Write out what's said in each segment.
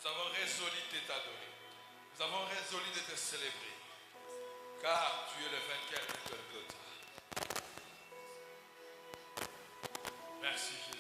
Nous avons résolu de t'adorer. Nous avons résolu de te célébrer. Car tu es le vainqueur de Golgotha. Merci Jésus.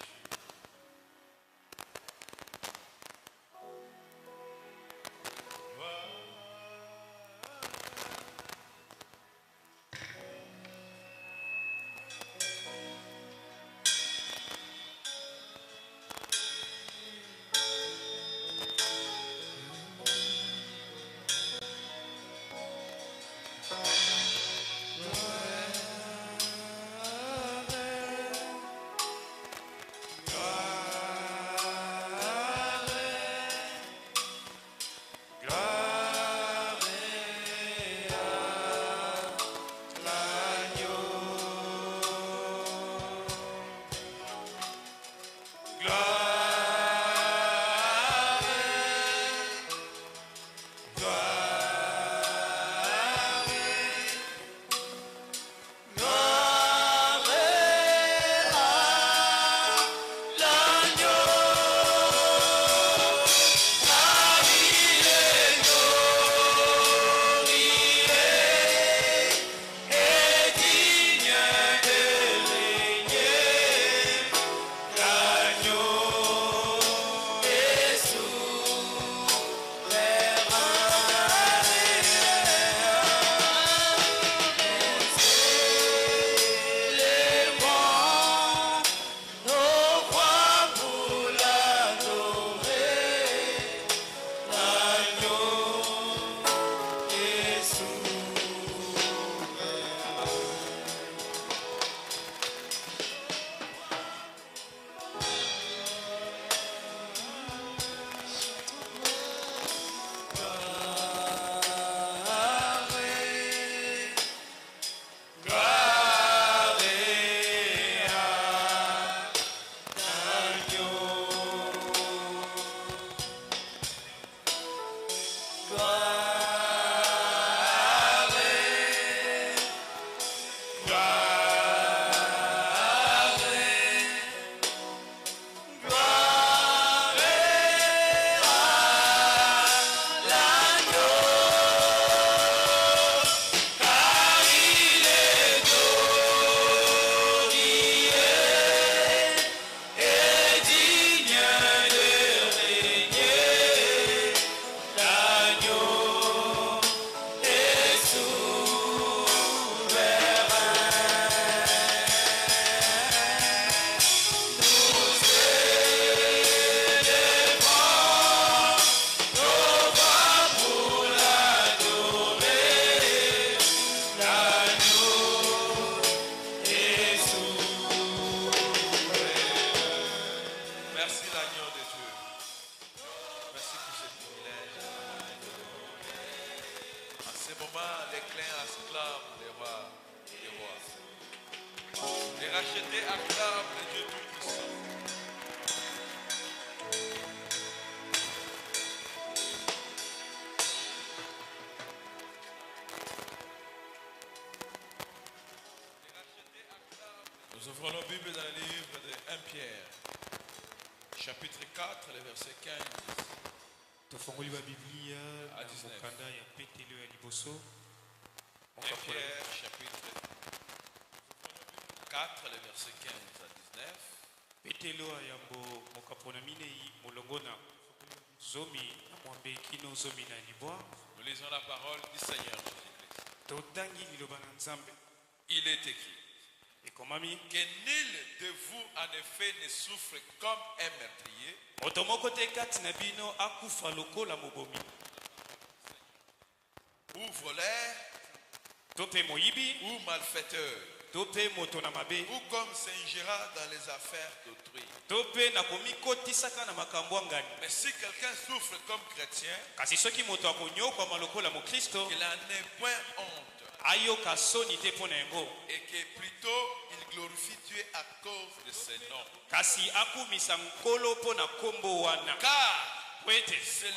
Nous ouvrons nos Bibles dans le livre de 1 Pierre, chapitre 4, le verset 15 à 19. 1 Pierre, chapitre 4, le verset 15 à 19. Nous lisons la parole du Seigneur Jésus-Christ. Il est écrit que nul de vous en effet ne souffre comme un meurtrier, ou voleur, ou malfaiteur, ou comme s'ingérant dans les affaires d'autrui. Mais si quelqu'un souffre comme chrétien, qu'il n'en ait point honte, et que plutôt il glorifie Dieu à cause de ce nom. Car c'est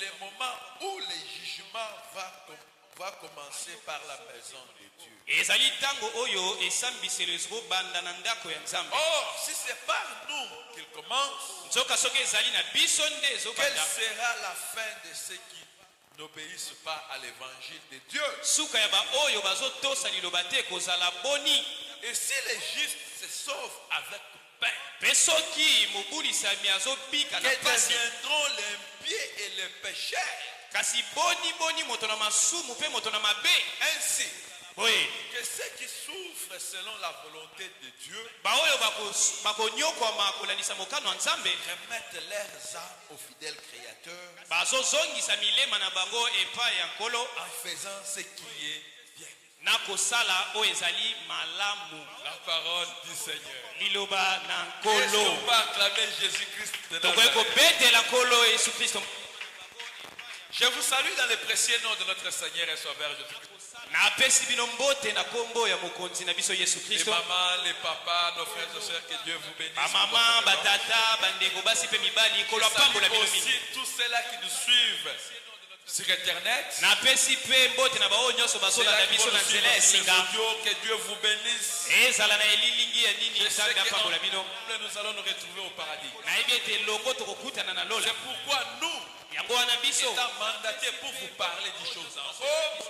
le moment où le jugement va commencer par la maison de Dieu. Or, si c'est par nous qu'il commence, nzoka soki ezali na biso nde quelle ezokanda sera la fin de ceux qui n'obéissent pas à l'évangile de Dieu? suka ya baoyo bazotosa liloba te kozala boni. Et si les justes se sauvent avec pain, mpe soki mobulisami azobika na que pasi deviendront l'impieux et les pécheurs? kasi boni moto na masumu mpe moto na mabe. Ainsi, oye que ceux qui souffrent selon la volonté de Dieu baoyo bakonyokwama kolandisa mokano ya nzambe remettent leurs âmes au fidèle Créateur bazozongisa milema na bango epai ya nkolo en faisant ce qui est bien. na kosala oyo ezali malamu. La parole du Seigneur. liloba na Est-ce qu'on nkolo peut acclamer Jésus-Christ de tokoki Nazareth? kobetela nkolo yesu kristo. Je vous salue dans le précieux nom de notre Seigneur et Sauveur Jésus-Christ. napesi bino mbote na kombo ya mokonzi na biso yesu Les kristo. mamans, les papas, nos frères et sœurs, que Dieu vous bénisse. bamama batata bandeko basi mpe mibali nkolo apambola bino Aussi mingi. tous ceux-là qui nous suivent sur Internet. napesi mpe mbote na baoyo nyonso bazolanda biso na nzela ya esinga Que Dieu vous bénisse. ezala na elilingi ya nini Je sais nzambe apambola bino. que nous allons nous retrouver au paradis. nayebi ete longo tokokutana na lola C'est pourquoi nous, yango wana biso étant mandatés pour vous parler des choses en haut,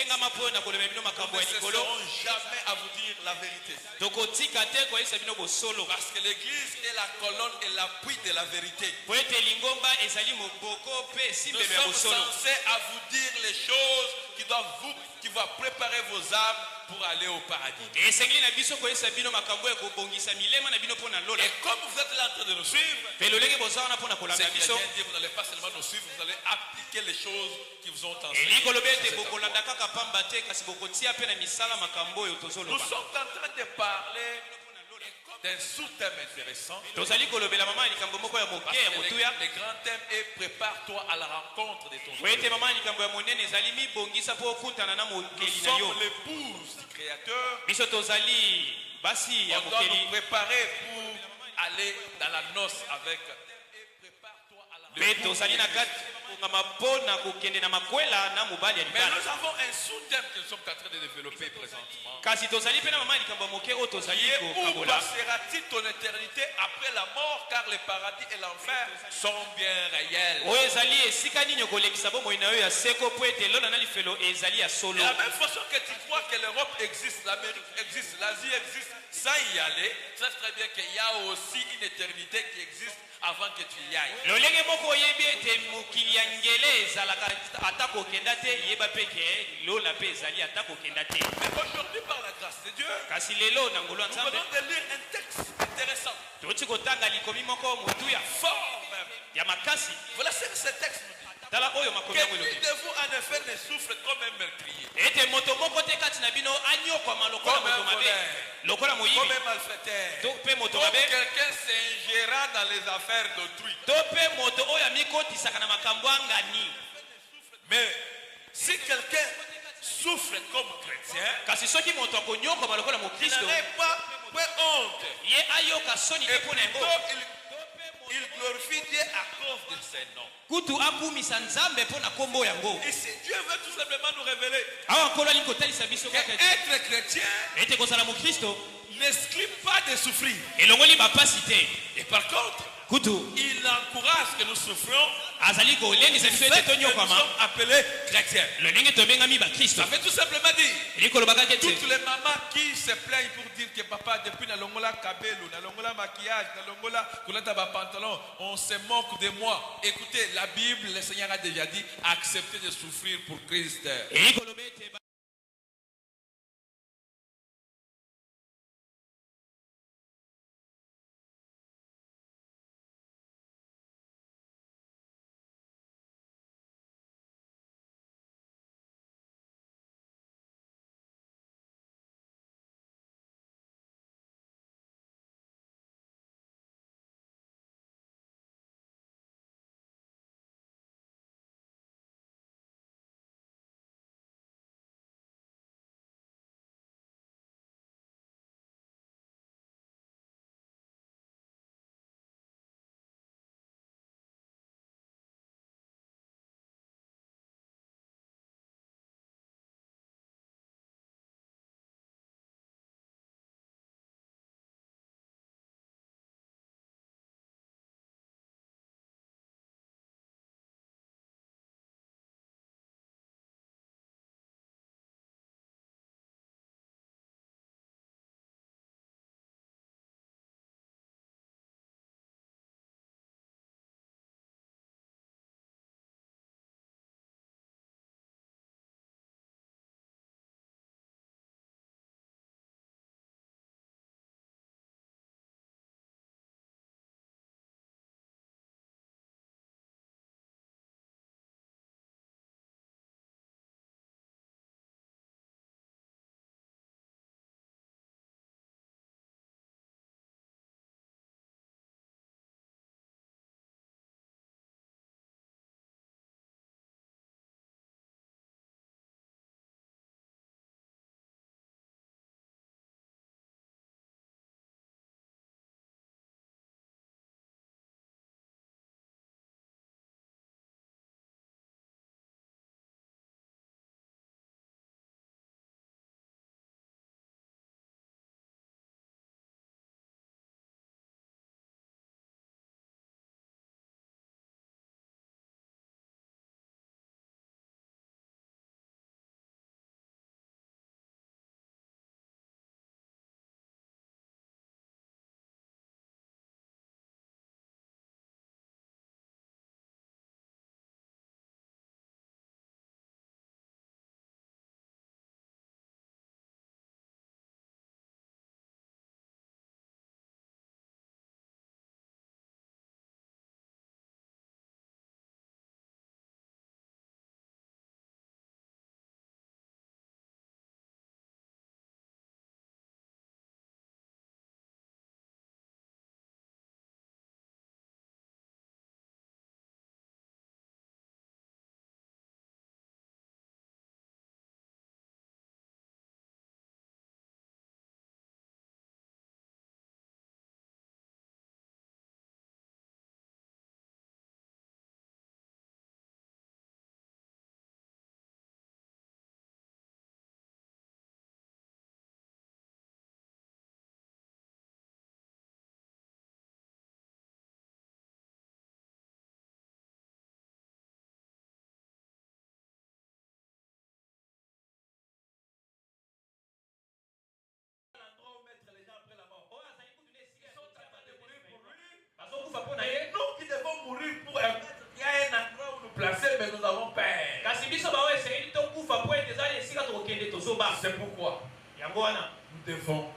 engama mpo na koloba bino makambo nous ya ne likolo cesserons jamais à vous dire la vérité. tokotika te koyebisa bino bosolo Parce que l'Église est la colonne et l'appui de la vérité. po ete lingomba ezali moboko mpe Nous esimbelo ya sommes bosolo. censés à vous dire les choses qui vont préparer vos âmes pour aller au paradis. esengeli na biso koyebisa bino makambo ya kobongisa milema na bino mpo na lola Et comme vous êtes là en train de nous suivre, mpe lolenge boza wana mpo na c'est kolanda qu'il a biso bien dit, vous n'allez pas seulement nous suivre, vous allez appliquer les choses qui vous ont enseignées. elingi koloba ete C'est bokolanda kaka pamba te kasi bokotia mpe na misala makambo oyo Nous tozoloba. sommes en train de parler d'un sous-thème intéressant. tozali kolobela mama ya likambo moko ya moke ya motuya Le grand thème est prépare-toi à la rencontre de ton po Dieu. ete mama ya likambo ya monene ezali mibongisa mpo okutana na Nous mokeli na yo. sommes l'épouse du Créateur. biso tozali basi ya On doit nous mokeli préparer pour aller dans la noce avec. mpe tozali na kati kongama mpo na kokende na makwela na mobali ya Mais libala. nous avons un sous-thème que nous sommes en train de développer présentement. kasi tozali mpe na mama ya likambo ya moke oyo tozali Qui est où kokabola. passera-t-il ton éternité après la mort, car le paradis et l'enfer sont bien réels. oyo ezali esika nini okolekisa bomoi na yo ya seko mpo ete lona na lifelo ezali ya De solo. la même façon que tu crois que l'Europe existe, l'Amérique existe, l'Asie existe, sans y aller, tu sais très bien qu'il y a aussi une éternité qui existe avant que tu y ailles. lolenge moko oyebi ete mokili ya ngele ezalaka ata kokenda te yeba mpe ke lola mpe ezali ata kokenda te. Mais aujourd'hui, par la grâce de Dieu, kasi lelo na ngolu ya nous nzambe venons de lire un texte intéressant, toti kotanga likomi moko motuya fort même. ya makasi. Voilà ce que ce texte nous dit. tala oyo makomi yango Que elobi nul de vous, en effet, ne souffre comme un meurtrier, ete moto moko te kati na bino anyokwama lokola Comme un moto mabe voleur. lokola comme moyibi un malfaiteur, to mpe moto comme mabe quelqu'un s'ingérant dans les affaires d'autrui. to mpe moto oyo amikotisaka na makambo ya ngani. Mais si quelqu'un souffre comme chrétien, kasi soki moto akonyokwama lokola il mokristo n'en est pas honte. ye ayoka soni te Et mpo na yango plutôt, il glorifie Dieu à cause de ses noms. kutu akumisa nzambe mpo na kombo yango. Et si Dieu veut tout simplement nous révéler awa nkolo alingi kotalisa biso kaka ete qu'être chrétien ete kozala mokristo n'exclut pas de souffrir. elongoli bapasi te. Et par contre, kutu il encourage que nous souffrions, azali kolendisa biso ete fait que nous tonyokwama sommes appelés chrétiens. lo ndenge tobengami bakristo. Ça veut tout simplement dire, elingi kolobaka ete toutes les mamans qui se plaignent pour dire que papa, depuis na longola kabelo, na longola maquillage, na longola kulata ba pantalon, on se moque de moi. Écoutez, la Bible, le Seigneur a déjà dit, acceptez de souffrir pour Christ. elingi koloba ete tozoba. C'est pourquoi Yango wana. nous devons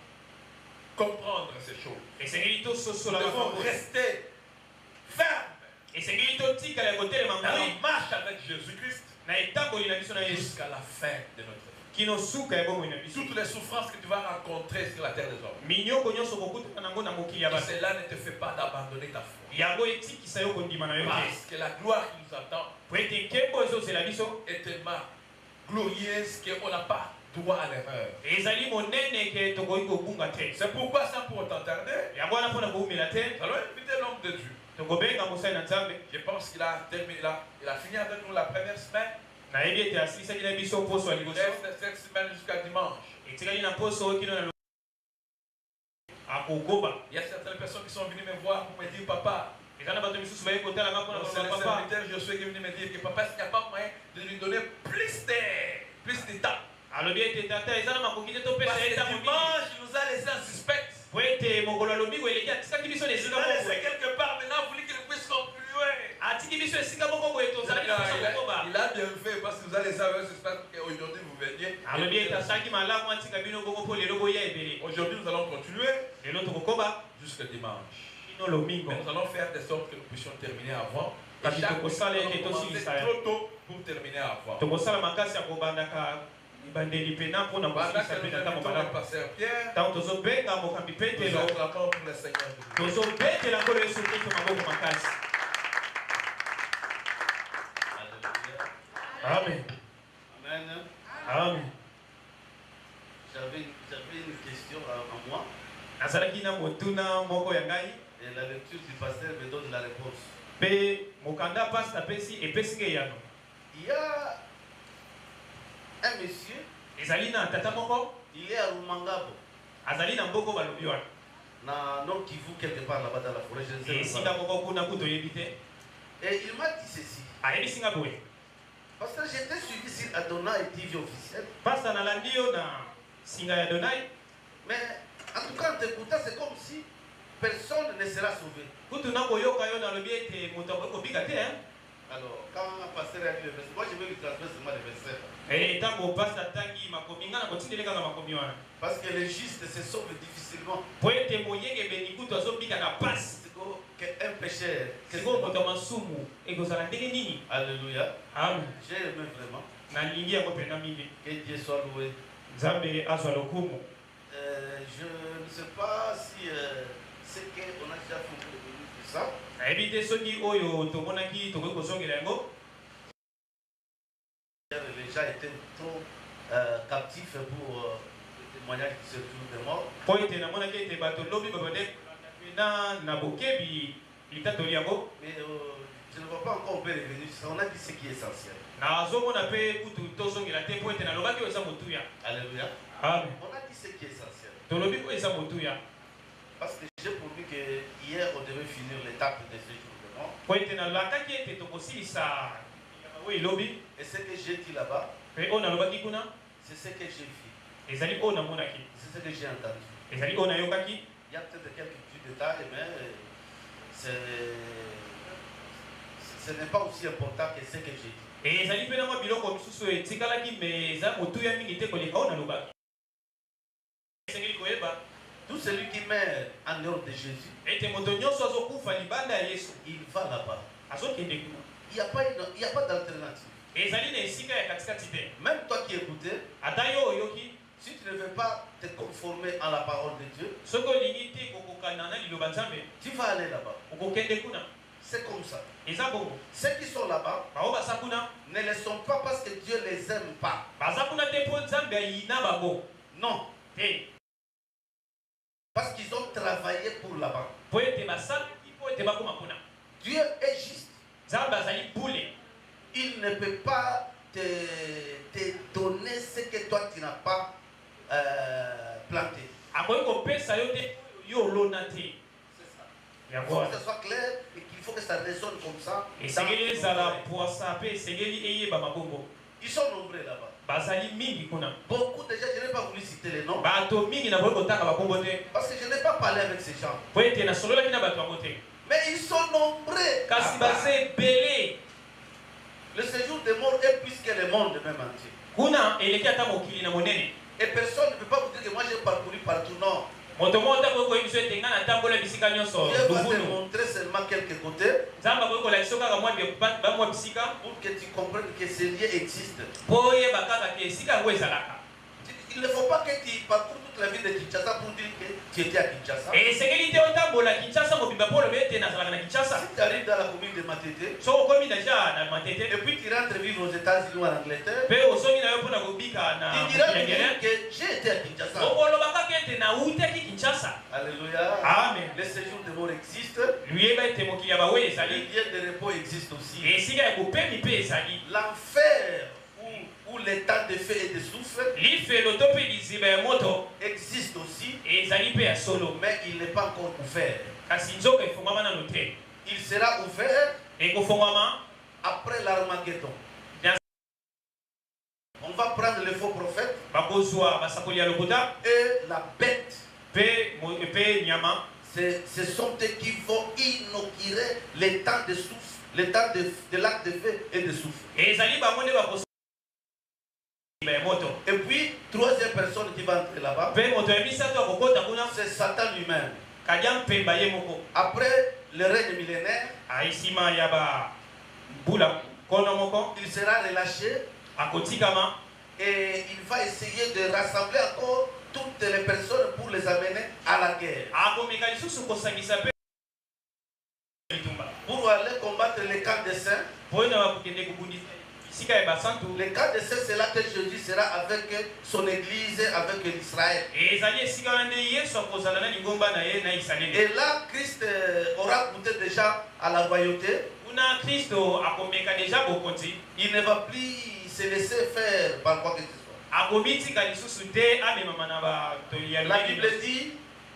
comprendre ces choses. Esengeli tososo Nous la devons makambo. rester fermes Esengeli totikala kotelema dans ngoi. la marche avec Jésus-Christ Na etamboli na biso na Yesu. jusqu'à la fin de notre vie. Kino suka ya bomoi na biso. Toutes les souffrances que tu vas rencontrer sur la terre des hommes. Minyoko nyonso kokuta nango na mokili ya Et bato. cela ne te fait pas d'abandonner ta foi. Yango etikisa yo kondima na yo te. Parce que la gloire qui nous attend Po ete nkembo ezozela biso. est tellement glorieuse qu'on n'a pas droit à l'erreur. Ezali monene ke tokoki kobunga te. C'est pourquoi, sans pour autant tarder, Yango wana mpona koumela te. nous allons inviter l'homme de Dieu. Tokobenga mosali na Nzambe. Je pense qu'il a terminé là. Il a fini avec nous la première semaine. nayebi ete asilisaki na biso poso ya Il liboso reste cette semaine jusqu'à dimanche. etikali na poso oyo kino na akogoba. Il y a certaines personnes qui sont venues me voir pour me dire, papa, eza na bato misusu baye kotalanga mpona c'est le papa serviteur Josué qui est venu me dire que papa, est-ce qu'il n'y a pas moyen de lui donner plus de temps? alobi ete tata eza na makoki te topesa Parce ye que ntango mingi dimanche, il nous a laissé en suspect. po ete mokolo alobi ko eleki atikaki biso na Il esika nous a moko laissé boye quelque part, maintenant, vous voulez qu'il puisse conclure. atiki biso esika moko boye tozalaki na biso kokoba Il a bien fait parce qu'il nous a laissé avec un suspect qu'aujourd'hui vous veniez. alobi ete asalaki malamu atika bino bongo mpo lelo boya ebele Aujourd'hui, nous allons continuer lelo tokokoba jusqu'à dimanche. kino lomingo Mais nous allons faire de sorte que nous puissions terminer avant. Et Kasi chaque tokosala fois, ete nous allons tosilisa commencer ya. trop tôt pour terminer avant. tokosala makasi ya kobandaka ebandeli pena mpona Pendant kosilisa que mpe nous na ntango invitons le malamu pasteur Pierre, ntango tozobenga mokambi nous petelo acclamons pour le Seigneur de Dieu. tozobetela nkolo yesu kristo maboko makasi amen Amen. amen J'avais une question à moi nazalaki na motuna moko ya ngai et la lecture du pasteur me donne la réponse. mpe mokanda pasta apesi epesi ngai yano Il y a un monsieur, ezali na tata moko il est à Rumangabo, azali na mboko balobi wana dans Nord Kivu, quelque part là-bas dans la forêt, je ne sais esika pas. moko kuna kutu oyebi te Et il m'a dit ceci. ayebisi nga boye Parce que j'étais suivi sur Adonai TV officiel. pasta nalandi yo na singa ya donai Mais en tout cas, en t'écoutant, c'est comme si personne ne sera sauvé. kutu na koyoka yo nalobi ete moto akoki kobika te Alors, quand un pasteur a dit le verset, moi je vais lui transmettre seulement le verset. ntango pasta atangi makomi nga na kotindeli kaka makomi wana Parce que les justes se sauvent difficilement. po ete moyengebeni kutu azobika na pasi C'est qu'un pécheur. sikoyo moto ya masumu ekozala ndenge nini Alléluia. amen J'ai aimé vraiment. nalingi yango mpenza mingi Que Dieu soit loué. nzambe azwa lokumu Je ne sais pas si c'est qu'on a déjà fait de ça. nayebi te soki oyo tomonaki tokoki kozongela yango Les gens étaient trop captifs pour le témoignage qui se trouve de mort. po ete namonaki ete bato lobi babade na bokebi litatoli yango Mais je ne vois pas encore où peut revenir. On a dit ce qui est essentiel. nazomona mpe kutu tozongela te po ete nalobaki oyo eza motuya Alléluia. amen On a dit ce qui est essentiel. tolobi oyo eza motuya Parce que j'ai promis que hier on devait finir l'étape de ce jour de mort. po ete nalakaki ete tokosilisa oyo elobi Et ce que j'ai dit là-bas, mpe oyo nalobaki kuna c'est ce que j'ai vu. ezali oyo namonaki C'est ce que j'ai entendu. ezali oyo nayokaki Il y a peut-être quelques petits détails, mais ce n'est pas aussi important que ce que j'ai dit. ezali mpe na mwa biloko misusu etikalaki me eza motuya mingi te koleka oyo nalobaki esengeli koyeba Tout celui qui meurt en dehors de Jésus, ete moto nyonso azokufa libanda ya yesu il va là-bas. azokende kuna Il n'y a pas d'alternative. ezali na esika ya katikati te Même toi qui écoutes, ata yo oyoki si tu ne veux pas te conformer à la parole de Dieu, soki olingi te kokokana na liloba nzambe tu vas aller là-bas. okokende kuna C'est comme ça. eza bongo Ceux qui sont là-bas bao baza kuna ne le sont pas parce que Dieu les aime pas. baza kuna te mpo nzambe ayina bango Non. te Parce qu'ils ont travaillé pour là-bas. mpo ete basalaki mpo ete bakoma kuna Dieu est juste. nzambe azali bule Il ne peut pas te donner ce que toi tu n'as pas planté. akoki kopesa yo te yo olona te C'est ça. Il yango faut wana que ça soit clair et qu'il faut que ça résonne comme ça. esengeli ezala poasa mpe esengeli eyeba mabongo Ils sont nombreux là-bas. bazali mingi kuna Beaucoup déjà, je n'ai pas voulu citer les noms. bato mingi nakoki kotanga bakombo te Parce que je n'ai pas parlé avec ces gens. po ete nasololaki na bato yango te Mais ils sont nombreux. kasi là-bas. baza ebele Le séjour des morts est plus que le monde même entier. kuna eleki ata mokili na monene. Et personne ne peut pas vous dire que moi j'ai parcouru partout, non. Moto mota ko ko ibiso etenga na tambola bisika nyonso. Dieu va te montrer seulement quelques côtés. Zamba ko la isoka ka mwa ba mwa bisika pour que tu comprennes que ces lieux existent. Boye bakaka ke sika ngo ezalaka. Il ne faut pas que tu parcours toute la ville de Kinshasa pour dire que tu étais à Kinshasa. Et c'est que l'idée otambola Kinshasa mo bimba polo bete na zalaka na Kinshasa. Si tu arrives dans la commune de Matete, so komi déjà na Matete et puis tu rentres vivre aux États-Unis ou en Angleterre, pe osongi na yo pona kobika na tu diras que j'ai été à Kinshasa. okolo bakaka ete na utaki Kinshasa. Alléluia. Amen. Le séjour de mort existe. Lui eba ete mokili ya bawe ezali. Le lieu de repos existe aussi. Et sika ya kopemi pe ezali. L'enfer où l'état de feu et de soufre Lifelo to pe liziba ya moto existe aussi, ezali pe ya solo. mais il n'est pas encore ouvert. Kasi nzoka efungwama na note. Il sera ouvert Ekofungwama après l'Armageddon. On va prendre le faux prophète bakozwa basakoli ya lokuta et la bête. pe nyama. Ce sont eux qui vont inaugurer les temps de souffle, les temps de l'acte de feu et de souffle. Ezali bango nde bakosa moto. Et puis, troisième personne qui va entrer là-bas, Pe moto ya misato akokota kuna c'est Satan lui-même. kadiam pemba ye moko. Après le règne millénaire, Aisima ya ba bula kono moko il sera relâché akotikama et il va essayer de rassembler encore toutes les personnes pour les amener à la guerre. akomeka lisusu kosangisa pe bitumba Pour aller combattre les camps des saints. poina bakokende kubundisa sika ya basantu. Les camps des saints, c'est là que Jésus sera avec son église, avec l'Israël. ezali esika wana nde yesu akozala na lingomba na ye na isaleli. Et là, Christ aura goûté déjà à la royauté. kuna kristo akomeka deja bokonzi. Il ne va plus se laisser faire par quoi que ce soit. akomitika lisusu te amemama na batoli ya La Bible dit,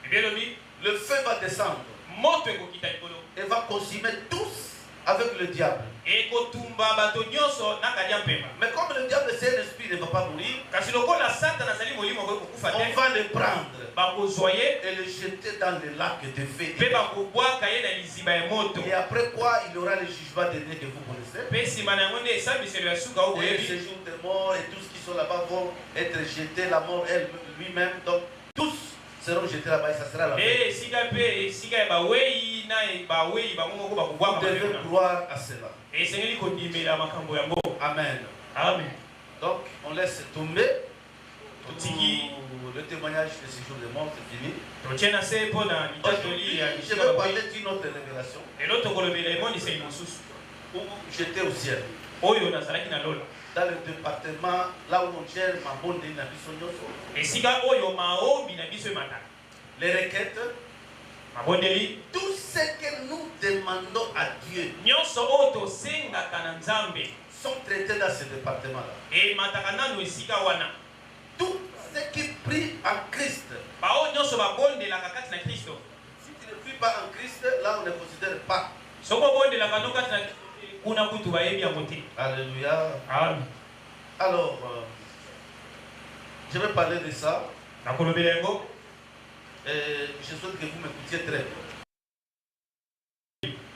ebelobi le feu va descendre moto ekokita likolo et va consumer tous avec le diable. ekotumba bato nyonso na kadia mpemba. Mais comme le diable c'est un esprit, il ne va pas mourir, kasi lokola satana azali molimo okokufa on te va le prendre bakozwa ye et le jeter dans le lac de feu. mpe bakobwaka ye na liziba ya moto. Et après quoi, il y aura le jugement dernier que vous connaissez. mpe nsima na yango nde esambiselo ya suka oyo Et boyebi. ces jours de mort et tous qui sont là-bas vont être jetés, la mort elle lui-même. Donc tous seront jetés là-bas et ça sera la nde fin. esika mpe esika ya bawei na bawei bango moko bakobwaka Vous devez croire à cela. esengeli kondimela makambo yango. Amen. amen. Donc on laisse tomber. Totiki. Le témoignage de ces jours de mort, c'est fini. totie na se mpo na litatoli Aujourd'hui, ya je bisika vais bawei. parler d'une autre révélation lelo tokolobela emoniseli mosusu où j'étais au ciel. oyo nazalaki na lola Dans le département, là où on gère ma bonne esika oyo maombi na biso emataka les requêtes, mabondeli tout ce que nous demandons à Dieu nyonso oyo tosengaka na nzambe sont traités dans ce département-là. emataka nano esika wana. Tout ce qui prie en Christ, baoyo nyonso babondelaka kati na kristo. si tu ne pries pas en Christ, là on ne considère pas. soko obondelaka no kati na kuna kutu bayebi yango te. Alléluia. amen. Alors, je vais parler de ça. nakolobela yango Et je souhaite que vous m'écoutiez très bien.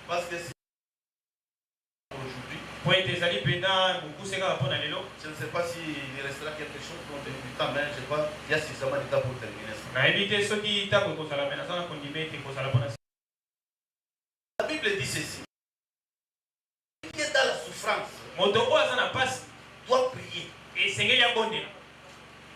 Parce que c'est aujourd'hui, po ete ezali mpena mokuse kaka mpo na lelo. je ne sais pas s'il restera quelque chose pour du temps, mais je crois qu'il y a suffisamment de temps pour terminer ça. nayebi te soki ntango ekozala me naza na kondima ete ekozala mpona. La Bible dit ceci. Qui est dans la souffrance moto oyo aza na mpasi doit prier. esengeli abondela.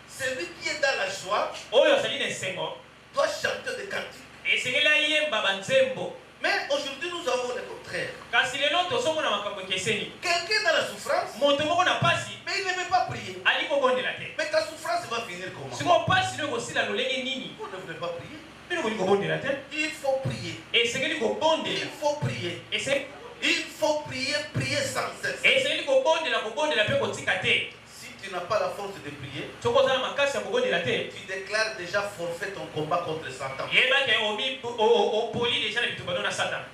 Celui qui est dans la joie oyo azali na esengo doit chanter des cantiques. esengeli ayemba banzembo. Mais aujourd'hui, nous avons le contraire. kasi lelo tozomona makambo ekeseni. Quelqu'un dans la souffrance, moto moko na mpasi mais il ne veut pas prier. ali kobondela te. Mais ta souffrance va finir comment? sikoyo mpasi no ekosila lolenge nini Vous ne voulez pas prier. bino kolingi kobondela te. Il faut prier. esengeli Il kobondela. faut prier. Il faut prier, prier sans cesse. esengeli kobondela mpe kotika te. Si tu n'as pas la force de prier, soki ozala makasi ya kobondela te tu déclares déjà forfait ton combat contre Satan. yebake opoli deja na bitumba no na satana.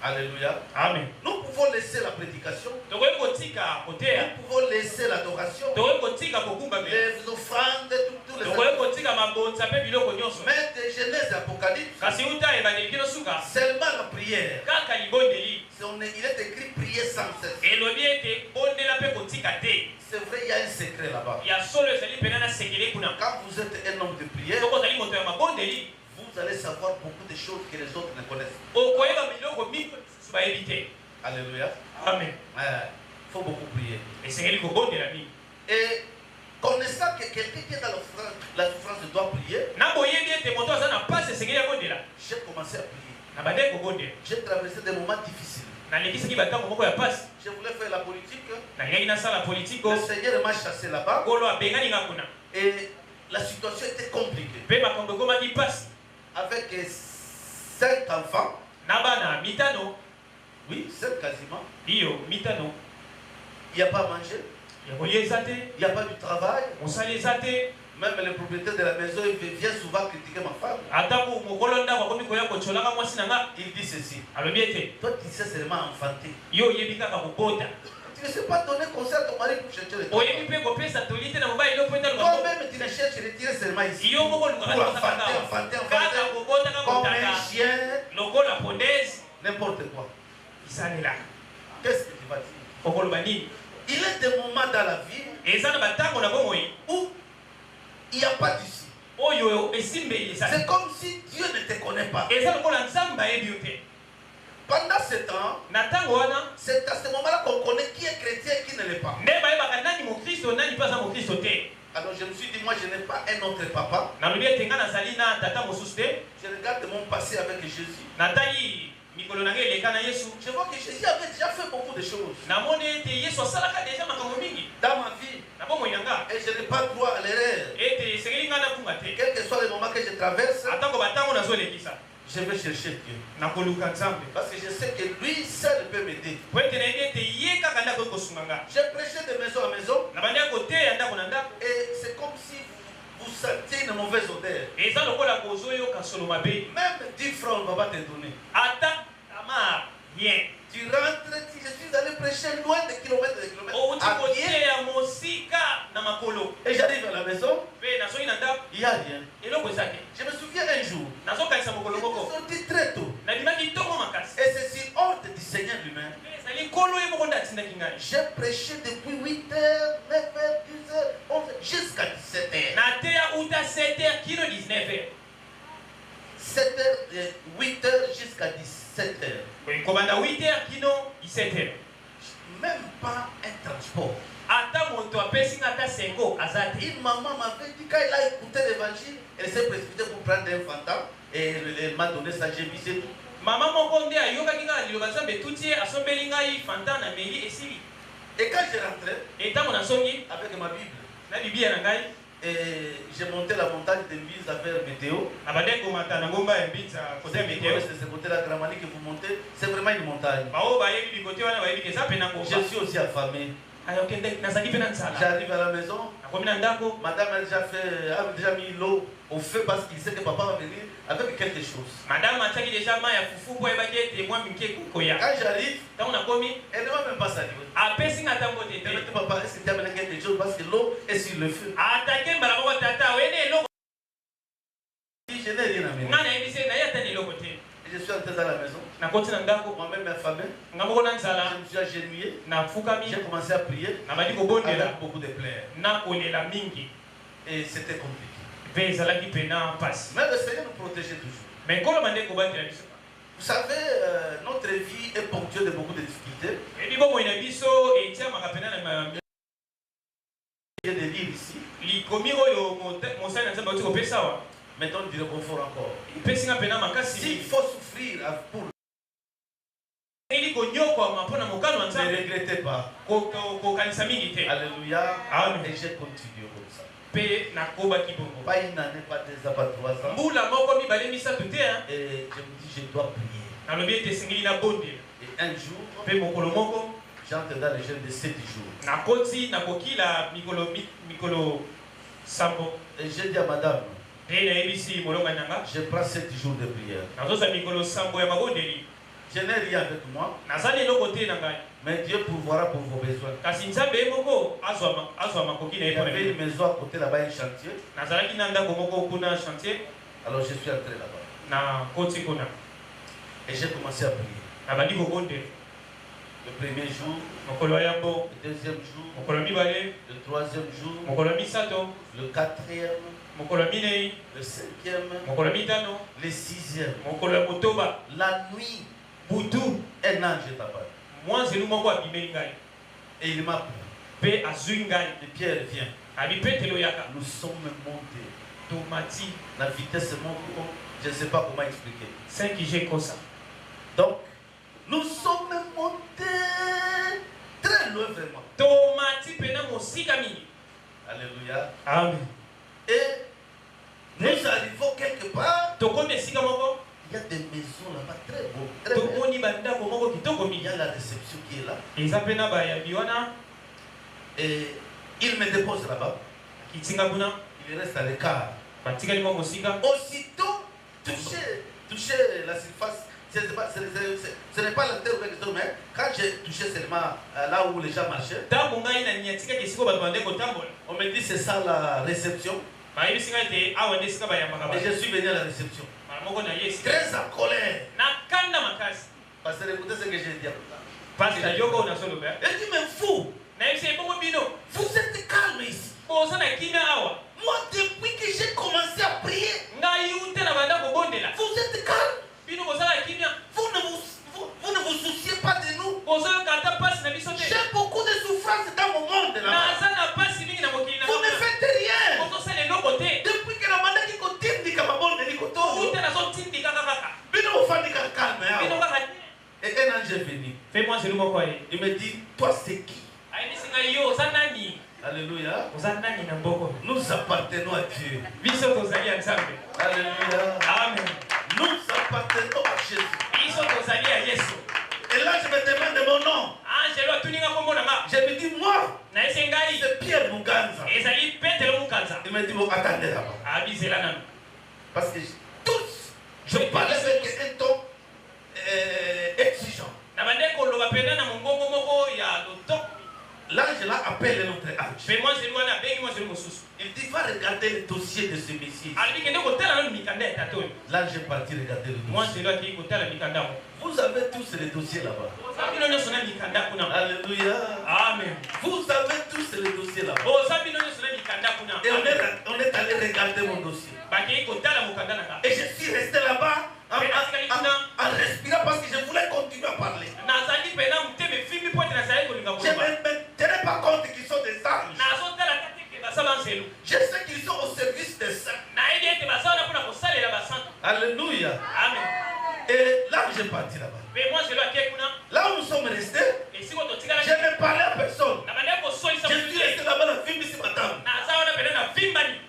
Alléluia. amen. Nous pouvons laisser la prédication. tokoki kotika koteya. Nous pouvons laisser l'adoration. tokoki kotika kogumbamela. Les offrandes, tous les tokoki kotika mabonza mpe biloko nyonso. mais de Genèse et Apocalypse, kasi uta ebandeli kino suka seulement la prière. kaka libondeli Il est écrit prier sans cesse. elobi ete bondela mpe kotika te. C'est vrai, il y a un secret là-bas. ya solo ezali penana sekele kuna Quand vous êtes un homme de prière, soko ozali moto ya mabondeli vous allez savoir beaucoup de choses que les autres ne connaissent. okoyeba miloko mingi mosusu bayebi te. Alléluia. Amen. Il faut beaucoup prier. esengeli kobondela mingi Et connaissant que quelqu'un qui est dans la souffrance doit prier, na boyebi ete moto aza na pasi esengeli abondela j'ai commencé à prier. na bandeki kobondela J'ai traversé des moments difficiles. nalekisaki batango moko ya pasi Je voulais faire la politique. nalingaki nasala politiko Le Seigneur m'a chassé là-bas. kolo abengani nga kuna Et la situation était compliquée. mpe makambo ekomaki pasi Avec 5 enfants, na bana mitano oui, 5 quasiment, iyo mitano il n'y a pas à manger, ya kolia eza te il n'y a pas du travail. mosali eza te Même le propriétaire de la maison, il vient souvent critiquer ma femme. ata mokolo ndako akomi koya kotsolaka mwasi na nga Il dit ceci: alobi ete toi, tu sais seulement enfanter. yo oyebi kaka kobota Tu ne sais pas donner conseil à ton mari pour chercher le travail. oyebi mpe kopesa toli te na mobali eloko ete luka Toi-même, tu ne cherches retirer seulement ici. yo moko Pour lukaka enfanter, kaka kobotaka comme kotaka un chien, lokola pondese n'importe quoi. isalelaka Qu'est-ce que tu vas dire? okoloba nini Il est des moments dans la vie eza na batango na bomoi où il n'y a pas d'ici. oyo esimbeli ezali C'est comme si Dieu ne te connaît pas. eza lokola nzambe ayebi yo te Pendant ce temps, na ntango wana c'est à ce moment-là qu'on connaît qui est chrétien et qui ne l'est pas. nde bayebaka nani mokristo nani mpe aza mokristo te. Alors je me suis dit, moi je n'ai pas un autre papa. nalobi ete nga nazali na tata mosusu te Je regarde mon passé avec Jésus. natali mikolo na ngai eleka na yesu Je vois que Jésus avait déjà fait beaucoup de choses namoni ete yesu asalaka deja makambo mingi dans ma vie. na bomoi na nga Et je n'ai pas droit à l'erreur. ete esengeli ngai nakunga te Quel que soit le moment que je traverse, atako batango nazolekisa je vais chercher Dieu. nakoluka nzambe Parce que je sais que lui seul peut m'aider. po ete nayebi ete ye kaka nde akoki kosunga nga J'ai prêché de maison à maison na bandi ya koteya ndako na ndako et c'est comme si vous sentiez une mauvaise odeur. eza lokola kozoyoka solo mabe Même 10 francs, on ne va pas te donner. ata ama rien Tu rentres, je suis allé prêcher loin de kilomètres et de kilomètres. outi À pied. koteya mosika na makolo Et j'arrive à la maison, mpe nazongi na ndako il n'y a rien. eloko eza te Je me souviens un jour, nazokanisa mokolo je moko suis sorti très tôt. nabimaki ntongo makasi Et c'est sur ordre du Seigneur lui-même. mpe ezali nkolo ye moko nde atindaki ngai J'ai prêché depuis 8h, 9h, 10h, 11h, jusqu'à 17h. nateya uta 7h kino 19h 7h, 8h jusqu'à 17h. kobanda 8h kino 17h Même pas un transport. ata moto apesi nga ata sengo aza te Une maman m'avait dit, quand elle a écouté l'évangile, elle s'est précipitée pour prendre un fantôme et elle m'a donné ça, j'ai visé tout. mama moko nde ayokaki nga liloba nzambe etuti ye asombeli ngai fanta na meli esili Et quand je rentrais etango nasongi avec ma Bible, na bibia na ngai et j'ai monté la montagne de Mbise vers météo. nabandaki komata na ngomba ya mbinza kote ya C'est meteo ce côté-là, Gramani, que vous montez, c'est vraiment une montagne. bao bayebi bikote wana bayebi ke eza mpe na Je ngomba suis aussi affamé. ayokende nazali mpe na nzala J'arrive à la maison, nakomi na ndako madame a déjà mis l'eau au feu parce qu'il sait que papa va venir avec quelque chose. madame atiaki deja mai ya fufu mpo ayebaki ete mwa mike kokoya Quand j'arrive, ntango nakomi elle ne m'a même pas salué. apesi nga ntango te Elle m'a te dit, papa, est-ce que tu as amené quelque chose parce que l'eau est sur le feu. atake mbala moko tata oyene eloko Je dis, je n'ai rien amené. nga nayebisi ye naye ata na eloko te Et je suis entré dans la maison, nakoti na ndako moi-même affamé, nga moko na je nzala me suis agenouillé, nafukami j'ai commencé à prier nabandi kobondela avec beaucoup de pleurs. na kolela mingi Et c'était compliqué. mpe ezalaki pena mpasi Mais le Seigneur nous protégeait toujours. me nkolo bande kobatela biso Vous savez, notre vie est ponctuée de beaucoup de difficultés. ebi bomoi na biso etiamaka pena na Je viens de lire ici, likomi oyo mosali na nzambe auti kopesa awa mettons du réconfort encore. epesi nga pena makasi S'il faut souffrir pour eli konyokwama mpo na mokano wa ne nzambe regrettez pas. kokanisa mingi te Alléluia. Amen. Et j'ai continué comme ça. mpe nakobaki bongo Pas une année, pas 2 ans, pas 3 ans. mbula moko mibale misato te Et je me dis, je dois prier. nalobi ete esengeli nabondela Et un jour, mpe mokolo moko j'entre dans le jeûne de 7 jours. nakoti nakokila mikolo sambo Et j'ai dit à madame, mpe nayebisi molonga nanga je prends 7 jours de prière. nazosa mikolo sambo ya mabondeli Je n'ai rien avec moi, nazali eloko te na ngai mais Dieu pourvoira pour vos besoins. kasi nzambe ye moko azwa makoki na Il ye y mpo na avait une bino maison à côté là-bas, un chantier. nazalaki na ndako moko kuna chantier Alors je suis entré là-bas. na koti kuna Et j'ai commencé à prier. nabandi kobondela Le premier jour, mokolo ya yambo, le deuxième jour, mokolo ya mibale, le troisième jour, mokolo ya misato, le quatrième, mokolo ya minei, le cinquième, mokolo ya mitano, le sixième. mokolo ya motoba, La nuit, butu, un ange est apparu. mwanzelu moko abimeli ngai Et il m'a pris. mpe azwi ngai Et Pierre vient. abi petelo yaka Nous sommes montés. tomati La vitesse monte. Je ne sais pas comment expliquer. 5 ije kosa. Donc, nous sommes montés très loin vraiment. Tomati pena mosika mingi. Alléluia. Amen. Et nous arrivons quelque part. Tokomi esika moko. Il y a des maisons là-bas très beaux. Très belles. Tomoni bandako moko kitoko Il y mingi. a la réception qui est là. Eza pena bayambi wana Et il me dépose là-bas. kitinga kuna Il reste à l'écart. batikali moko mosika. Aussitôt, toucher la surface. Ce n'est pas la terre ou quelque chose, mais quand j'ai touché seulement là où les gens marchaient, Tango ngai na nyatika kisiko bato bande kotambola. on me dit c'est ça la réception. Bayebi singa ete awa nde sika bayambaka Et bato. je suis venu à la réception. Mara moko na ye esika. Très en colère. Na kanda makasi. Parce que écoutez ce que j'ai dit. Parce que yoko na solo ba. Il dit, mais vous, Na yebise bongo bino. vous êtes calme ici. Boza na kimia awa. Moi, depuis que j'ai commencé à prier, Ngai ute na banda kobondela. vous êtes calme. Bino boza na kimia. Vous ne vous souciez pas de nous. Boza kata pasi na biso te. J'ai beaucoup de souffrances dans mon monde là. Naza na pasi mingi na mokili na. Vous ne faites rien. Bozo sala eloko te. Depuis que la mandate qui continue comme bon de l'ikoto, Ute na zo tindika kaka. bino ofandi calme. Bino kaka. Et un ange est venu. Fais-moi celui moko ye. Il me dit, toi c'est qui? Ayebisi ngai yo oza nani? Alléluia. Oza nani na mboko? Nous appartenons à Dieu. Biso tozali ya Nzambe. Alléluia. Amen. Nous appartenons à Jésus. Biso tozali ya Yesu. Et là, je me demande mon nom. Angelo atuninga kombo na nga. Je me dis, moi, Na ese ngai c'est Pierre Muganza. ezali Petelo Mukanza. Il me dit, bon, attendez là-bas. Abizela nanu. Parce que tous, je parlais avec un ton exigeant. Na bande koloba pena na mongongo moko ya loto. L'ange là appelle notre ange. Fais-moi celui wana bengi moi celui mosusu. Il dit, va regarder le dossier de ce monsieur. Alibi kende kotala nanu mikanda ya tatoni. L'ange est parti regarder le Moi dossier. celui aki kotala mikanda mo. Vous avez tous les dossiers là-bas. Sabino nyoso na mikanda kuna. Alléluia. Amen. Vous avez tous les dossiers là-bas. Bo sabino nyoso na mikanda kuna. Et on est allé regarder mon dossier. Baki kotala mukanda naka. Et je suis resté là-bas en respirant parce que je voulais continuer à parler. Nazali pena muteme fimbi pote na zali kolinga Je ne koloba. me tenais pas compte qu'ils sont des anges. Nazo tala tatike basaba nselu. Je sais qu'ils sont au service des saints. Na ebi ete basaba na pona kosalela basantu. Alléluia. Amen. Et là où j'ai parti là-bas, Mais moi je dois kie kuna. là où nous sommes restés, Et si woto tikala. je ne parlais à personne. Na bande ko solisa Je suis resté là-bas la vie ici madame. Na zaona pena na vimbani.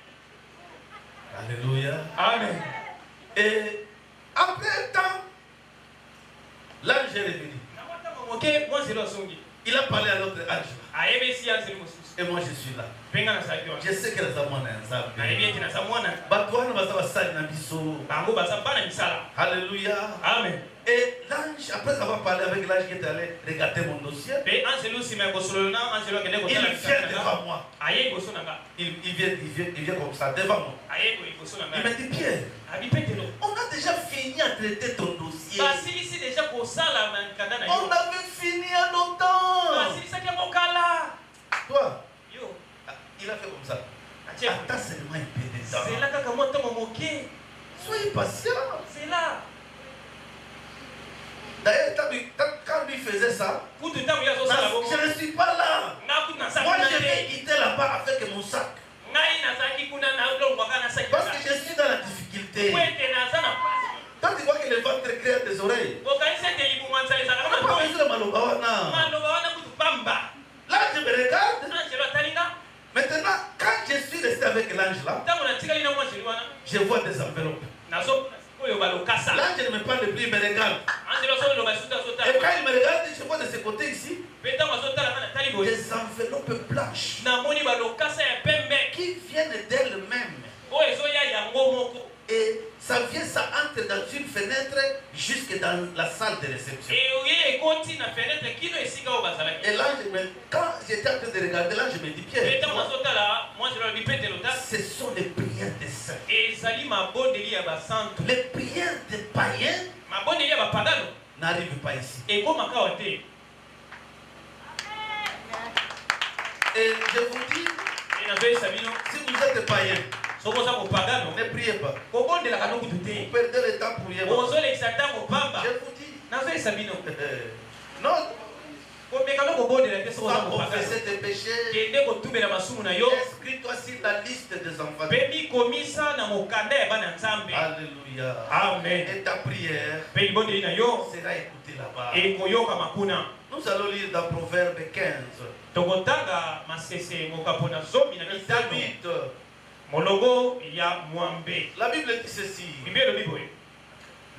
Alléluia. Amen. Et après un temps, l'ange est revenu. Na wata moke moi je dois songi. Il a parlé à notre ange. Ayebe si ya nselu mosusu. Et moi je suis là. Penga na sakiwa. Je sais que les amants sont Na ebi ete na samwana. Batouane va savoir na biso. Bango basa bana misala. Alléluia. Amen. Et l'ange, après avoir parlé avec l'ange qui était allé regarder mon dossier, Pe anselu si me kosolona anselu kende ko il tala vient misala. devant moi. Aye ko sonanga. Il vient comme ça devant moi. Aye ko sonanga. Il me dit, Pierre, Abi petelo. on a déjà fini à traiter ton dossier. Basilisi déjà kosala mankanda na On yo. avait fini à longtemps. Basilisa kia mokala. Toi, Yo. il a fait comme ça. Ache. Attends seulement un peu de C'est temps. là kaka moto momoke. Soyez patient. C'est là. D'ailleurs, quand lui faisait ça, Kutu tamu ya zo sala boko. je ne suis pas là. Na kutu na sa Moi, kuna je vais te. quitter là-bas avec mon sac. Ngai na saki kuna na lo ngwaka na saki. Parce que je suis dans la difficulté. Kwete na sana. Quand tu vois que le ventre crée des oreilles, Bokanisa te libu mwanza on sala n'a kama pas toi. besoin de malobawana. Mando bawana kutu pamba. Là, je me regarde. Na chelo talinga. Maintenant, quand je suis resté avec l'ange là, Tamu na tikali na mwa chelo wana. je vois des enveloppes. Na so oyo balokasa. L'ange ne me parle plus, il me regarde. Angelo so lo basuta so Et quand ta. il me regarde, je vois de ce côté ici Peta mwa so tala kana tali boye. des enveloppes blanches Na moni balokasa ya pembe. qui viennent d'elles-mêmes. Oyo ezoya yango moko. Et ça vient, ça entre dans une fenêtre jusque dans la salle de réception. Oye ekoti na fenêtre kino esika o bazalaki. Et l'ange, quand j'étais en train de regarder, l'ange me dit, Pierre, Peta mwa so tala mwa chelo bi petelo ta. ce sont les prières des saints. Ezali mabondeli ya basantu. Les prières des païens Mabondeli ya bapagano. n'arrivent pas ici. Ekomaka wa te. Et je vous dis, si vous êtes païen, ne priez pas. Vous perdez le temps pour rien. Je vous dis. Non. Tu vas confesser tes péchés. Inscris-toi sur la liste des enfants. Alléluia. Amen. Et ta prière sera écoutée là-bas. Nous allons lire dans Proverbe 15. La Bible dit ceci.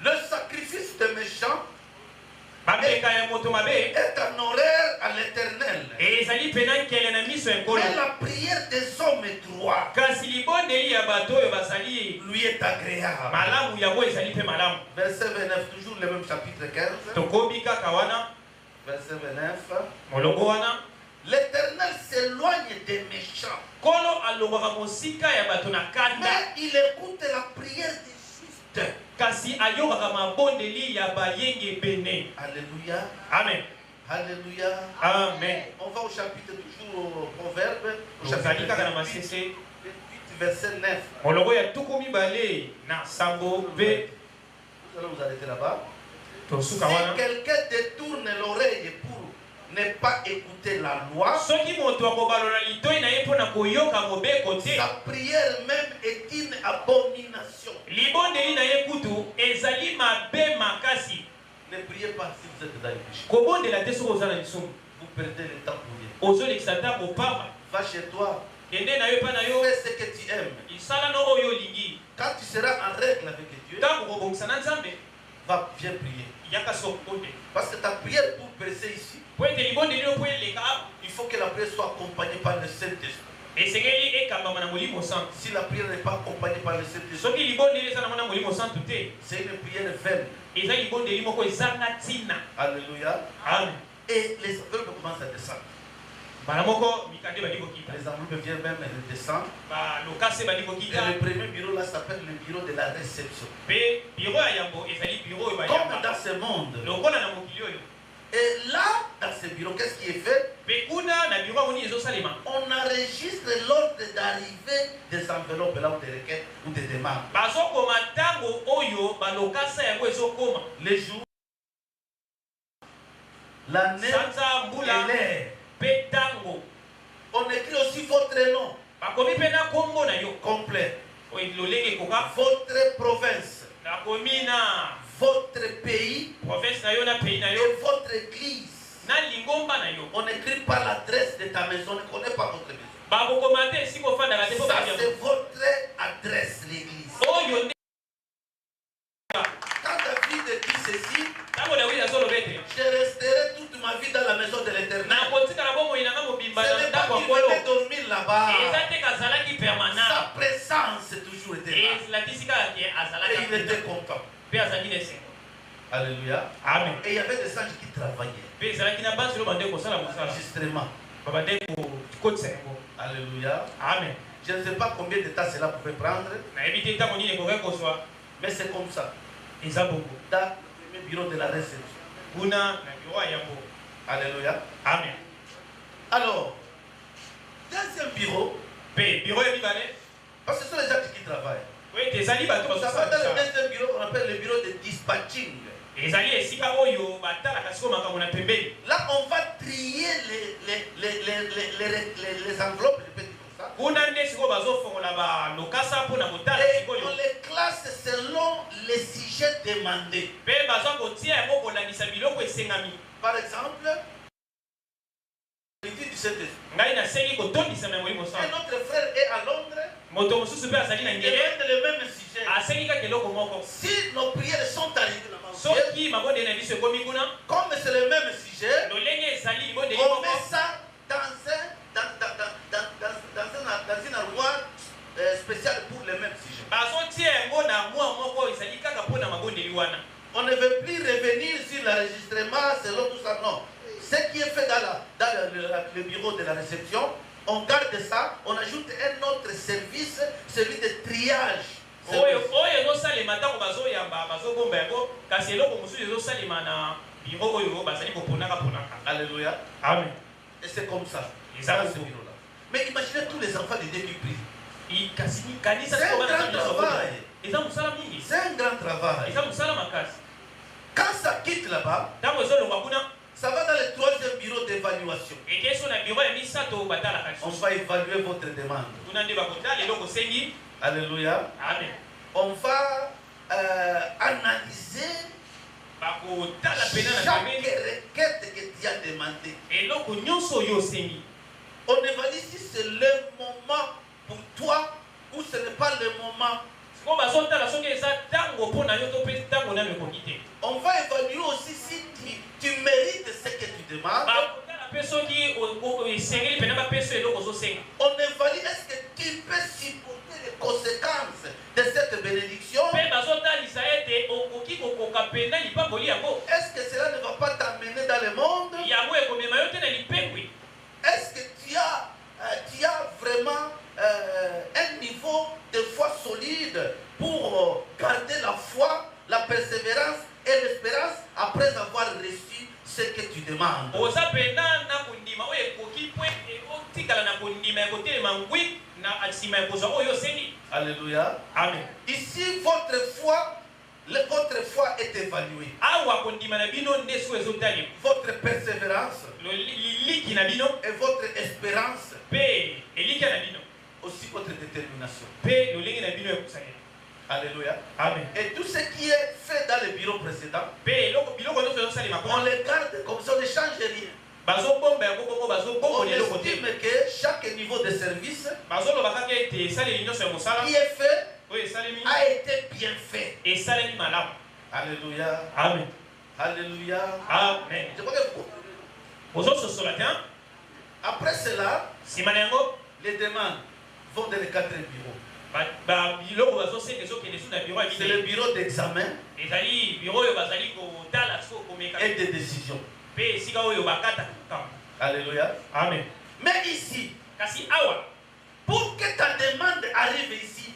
Le sacrifice des méchants est un horaire à l'Éternel. Mais la prière des hommes droits lui est agréable. Verset 29, toujours le même chapitre 15. Verset 29. L'Éternel s'éloigne des méchants, mais il écoute la prière des justes. Alléluia. Amen. Alléluia. Amen. On va au chapitre toujours au Proverbe, au chapitre 28, verset 9. Nous allons vous arrêter là-bas. Si quelqu'un détourne l'oreille pour ne pas écouter la loi, sa prière même est une abomination. Ne priez pas si vous êtes dans le péché. Vous perdez le temps pour rien. Va chez toi. Fais ce que tu aimes. Quand tu seras en règle avec Dieu, viens prier. Parce que ta prière pour percer ici, il faut que la prière soit accompagnée par le Saint-Esprit. Si la prière n'est pas accompagnée par le Saint-Esprit, c'est une prière vaine. Alléluia. Amen. Et les enveloppes commencent à descendre. Les enveloppes viennent même descendre. Et le premier bureau là s'appelle le bureau de la réception. Comme dans ce monde. Et là, dans ce bureau, qu'est-ce qui est fait? On enregistre l'ordre d'arrivée des enveloppes là ou des requêtes ou des demandes. Les jours, l'année et l'heure. On écrit aussi votre nom complet, votre province, votre pays et votre église. On n'écrit pas l'adresse de ta maison, on ne connaît pas votre maison. Ça, c'est votre adresse, l'église. Quand David dit ceci, je resterai toute ma vie dans la maison de l'Éternel. Ce n'est pas qu'il venait dormir là-bas. Sa présence toujours était là. Et il était content. Alléluia. Amen. Et il y avait des anges qui travaillaient. Enregistrement. Alléluia. Amen. Je ne sais pas combien de temps cela pouvait prendre, mais c'est comme ça. Dans le bureau de la réception. Alléluia. Amen. Alors, deuxième bureau, parce que ce sont les gens qui travaillent. Ça va dans le deuxième bureau qu'on appelle le bureau de dispatching. Là, on va trier les enveloppes, je peux dire comme ça. Et on les classe selon les sujets demandés. Par exemple, l'étude du Saint-Esprit. Et notre frère est à Londres. Il demande le même sujet. Si nos prières sont arrivées là-bas, comme c'est le même sujet, on met ça dans une armoire spéciale pour le même sujet. On ne veut plus revenir sur l'enregistrement selon tout ça, non. Ce qui est fait dans le bureau de la réception, on garde ça, on ajoute un autre service, celui de triage. Alléluia. Amen. Et c'est comme ça. Et ça, dans ce bureau-là. Mais imaginez tous les enfants de Dieu qui prient. C'est un grand travail. C'est un grand travail. Quand ça quitte là-bas, ça va dans le troisième bureau d'évaluation. On va évaluer votre demande. Alléluia. Amen. On va analyser chaque requête que tu as demandée. On évalue si c'est le moment pour toi ou ce n'est pas le moment. On va évaluer aussi si tu mérites ce que tu demandes. On évalue est-ce que tu peux supporter les conséquences de cette bénédiction. Est-ce que cela ne va pas t'amener dans le monde? Est-ce que tu as vraiment un niveau de foi solide pour garder la foi, la persévérance et l'espérance après avoir reçu ce que tu demandes? Alléluia. Amen. Ici, votre foi est évaluée. Votre persévérance et votre espérance, aussi votre détermination. Alléluia. Amen. Et tout ce qui est fait dans le bureau précédent, on les garde comme ça, on ne change rien. On estime que chaque niveau de service qui est fait a été bien fait. Alléluia. Amen. Alléluia. Amen. Je crois que vous comprenez. Après cela, les demandes vont dans les 4 bureaux. C'est le bureau d'examen et de décision. Alléluia. Amen. Mais ici, pour que ta demande arrive ici,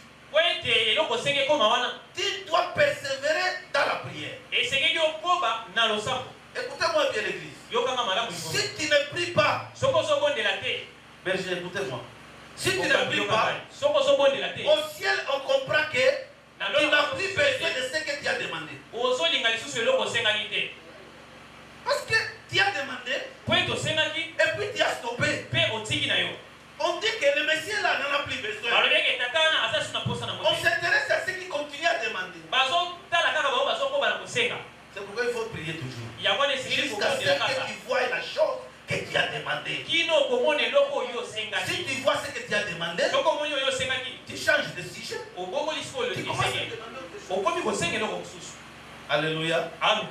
tu dois persévérer dans la prière. Écoutez-moi bien l'église. Si tu ne pries pas, berger, écoutez-moi. Si tu ne pries pas, au ciel on comprend que tu n'as plus besoin de ce que tu as demandé. Parce que tu as demandé et puis tu as stoppé. On dit que le Messie là n'en a plus besoin. On s'intéresse à ceux qui continuent à demander. C'est pourquoi il faut prier toujours. Jusqu'à ce que tu vois la chose que tu as demandé. Si tu vois ce que tu as demandé, tu changes de sujet. Tu commences à demander autre chose. Alléluia. Amen.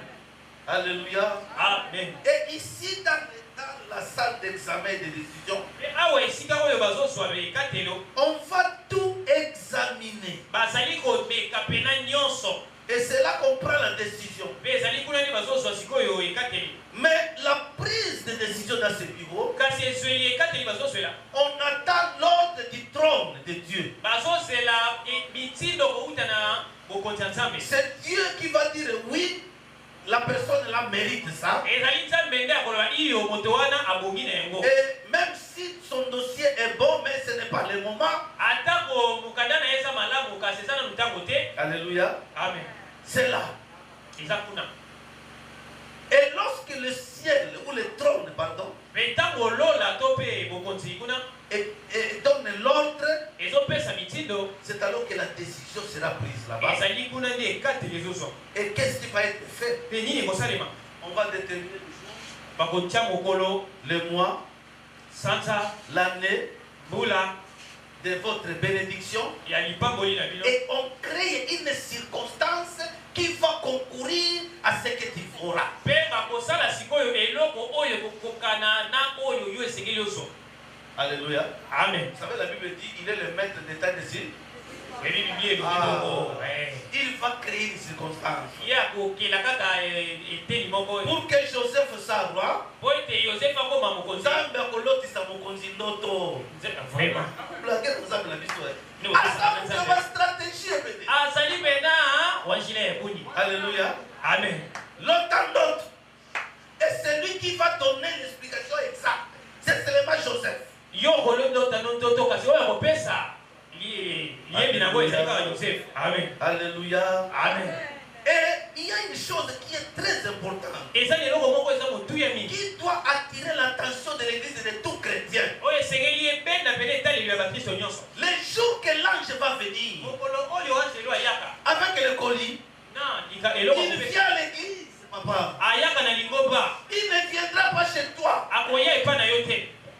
Alléluia. Amen. Et ici dans la salle d'examen et de décision, on va tout examiner. Et c'est là qu'on prend la décision. Mais la prise de décision dans ce bureau, on attend l'ordre du trône de Dieu. C'est Dieu qui va dire oui, la personne là mérite ça. Et même si son dossier est bon, mais ce n'est pas le moment. Alléluia. Amen. C'est là. Et lorsque le ciel ou le trône, pardon, et donne l'ordre, c'est alors que la décision sera prise là-bas. Et qu'est-ce qui va être fait? On va déterminer le mois, l'année de votre bénédiction, et on crée une circonstance qui va concourir à ce que tu feras. Alléluia. Amen. Vous savez, la Bible dit il est le maître d'état de ciel. Il va créer une circonstance. Pour que Joseph soit roi, alléluia. Amen. L'autant d'autres. Et c'est lui qui va donner l'explication exacte. C'est seulement Joseph. Alléluia. Amen. Et il y a une chose qui est très importante, qui doit attirer l'attention de l'église et de tout chrétien. Le jour que l'ange va venir avec le colis, il vient à l'église, papa. Il ne viendra pas chez toi.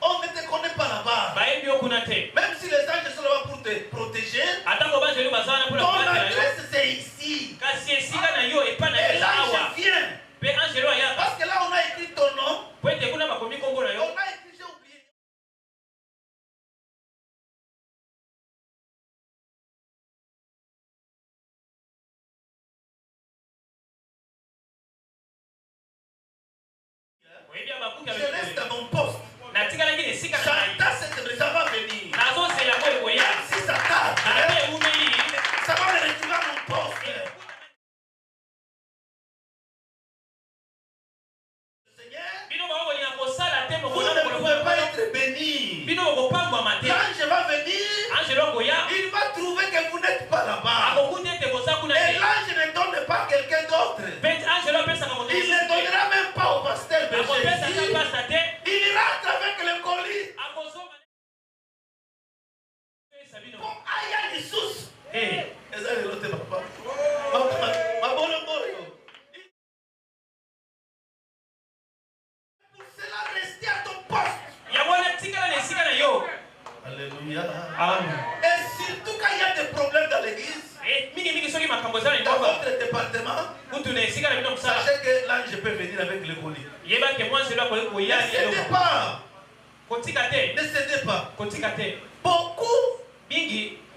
On ne te connaît pas là-bas. Même si les anges sont là-bas pour te protéger, ton adresse c'est ici. Et l'ange vient. Parce que là on a écrit ton nom. On a écrit, j'ai oublié. Je reste à mon poste. J'attends cette ça va venir. Si ça tarde, ça va me retrouver à mon poste. Seigneur, vous ne pouvez pas être béni. L'ange va venir, il va trouver que vous n'êtes pas là-bas. Et l'ange ne donne pas à quelqu'un d'autre. Il ne donnera même pas au pasteur Berger. Il rentre avec le colis. Bon, aïe, aïe, sous. Pour cela, rester à ton poste. Alléluia. Amen. Et surtout quand il y a des problèmes dans l'église, dans votre département, sachez que l'ange peut venir avec le colis. Ne cédez pas. Ne cédez pas. Beaucoup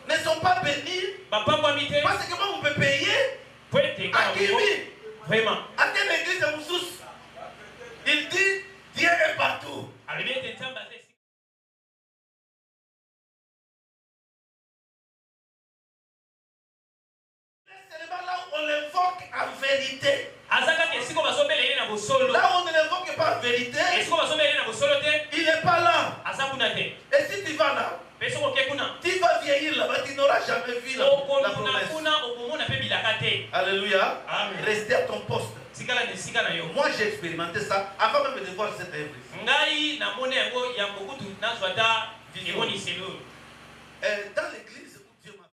ne sont pas bénis parce que moi, on peut payer à Kimi. À quelle église de Moussous? Il dit Dieu est partout. Seulement là où on l'invoque en vérité. Là où on ne l'invoque pas en vérité, il n'est pas là. Et si tu vas là, tu vas vieillir là-bas, tu n'auras jamais vu la promesse. Alléluia. Amen. Restez à ton poste. Moi j'ai expérimenté ça avant même de voir cette œuvre. Dans l'église où Dieu m'a...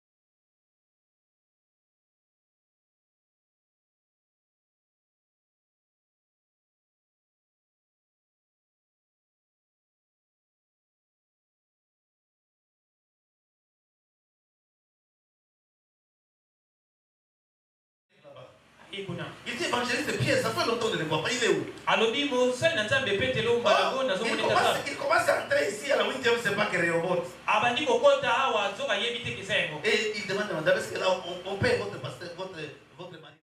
Il dit évangéliste Pierre, ça fait longtemps de ne le voir pas. Il est où? Il commence à entrer ici à la 8e, c'est pas que Réhoboth. Et il demande, est-ce que là on paye votre pasteur, votre mari?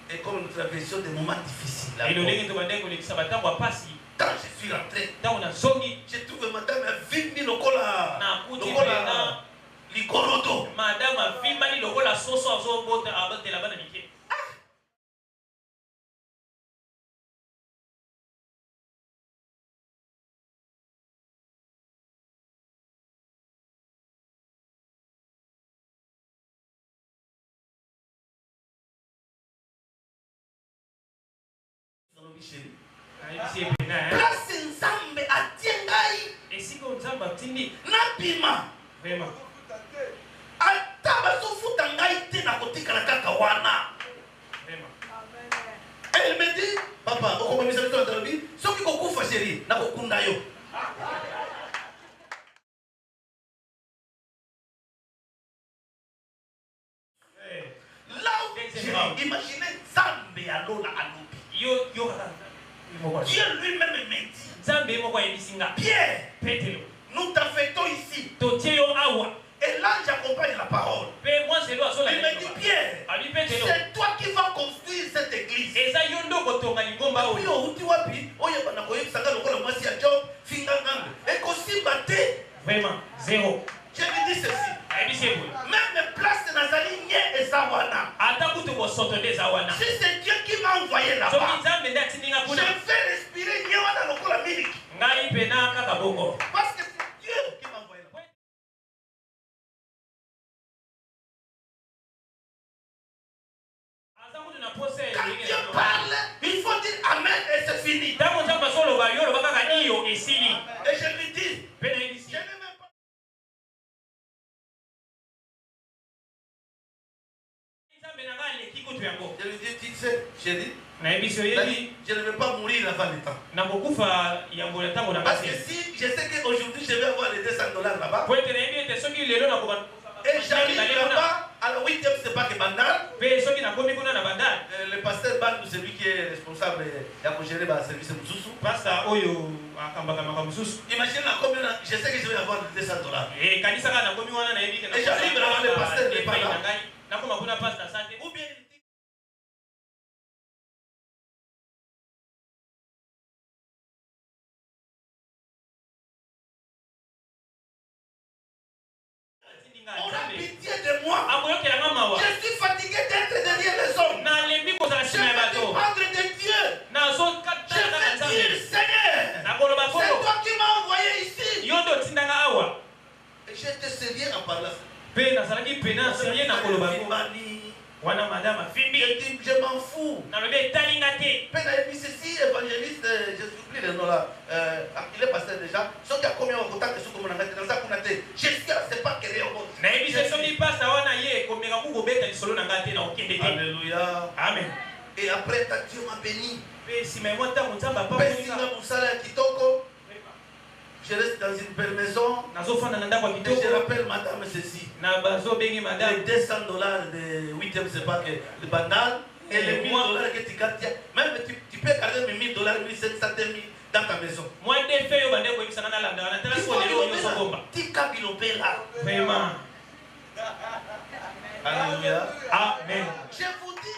Et comme nous traversons des moments difficiles, quand je suis rentré, j'ai trouvé madame a filmé le cola. Ligorodo. Madame a filmé le cola soso de la banane. Place Nzambe atiengai. Napima. Ata bazofuta ngai te na kotikala kaka wana. Elle me dit, papa, okomamisa biso na talobi, soki kokufa chéri, na kokunda yo. Là où imaginez Nzambe alona alobi. Dieu lui-même me dit, Pierre, nous t'affectons ici. Et l'ange accompagne la parole. Il me dit, Pierre, c'est toi qui vas construire cette église. Et vraiment, zéro. Je lui dis ceci. Même place Nazali nye ezawana. Si c'est Dieu qui m'a envoyé là-bas, je fais respirer Nyawana lokola milk. Parce que c'est Dieu qui m'a envoyé là-bas. Quand Dieu parle, il faut dire Amen et c'est fini. Et je lui dis, je n'ai même pas. Je lui dis, tu sais, chérie, je ne vais pas mourir avant le temps. Parce que si je sais qu'aujourd'hui je vais avoir les $200 là-bas, et j'arrive là-bas à la 8e, c'est pas que Bandar. Le pasteur Bandou, c'est lui qui est responsable de gérer le service Moussoussou. Imagine combien je sais que je vais avoir les $200. Et j'arrive là-bas, le pasteur n'est pas là. Ou bien on a pitié de moi. Je suis fatigué d'être derrière les hommes. Je vais dépendre de Dieu. Je vais dire, Seigneur, c'est toi qui m'as envoyé ici. Et j'étais sérieux en parlant. Je m'en fous. Ceci, évangéliste, je supplie le nom là. Il est pasteur déjà. Ceux qui ont commis en contact de ce qu'on a dit dans sa communauté. J'espère que ce n'est pas que rien. Alléluia. Amen. Et après, Dieu m'a béni. Je reste dans une belle maison. Et je rappelle madame ceci. Les $200 de 8e, c'est pas que le banal. Et les $1000 que tu gardes. Même tu peux garder mes $1000, 1700, 2000 dans ta maison. Vraiment. Alléluia. Amen. Je vous dis,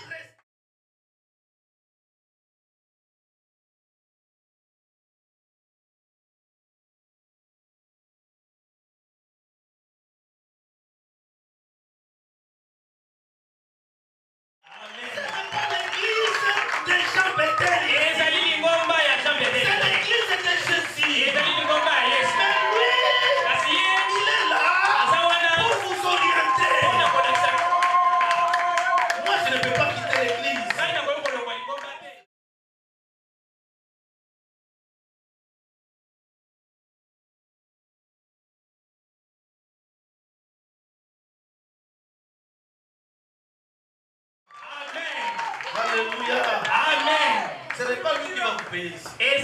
alléluia. Amen. Ce n'est pas lui qui va vous payer ici. C'est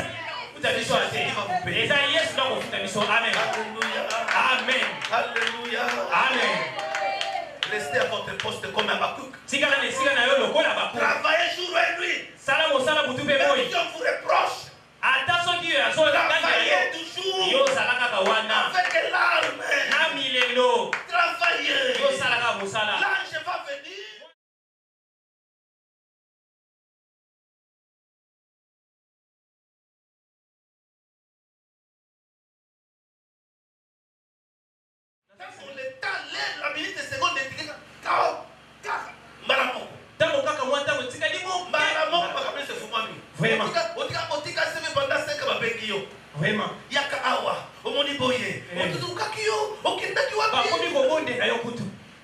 lui qui va vous payer. Amen. Alléluia. Amen. Restez à votre poste comme un Habakkuk. Travaillez jour et nuit. Même si on vous reproche, travaillez toujours avec l'arme. Travaillez. L'ange va venir. Dans le temps, la minute de seconde, vraiment. Yaka awa, omoni boye. Otuzukakiyo, okendaki wapi.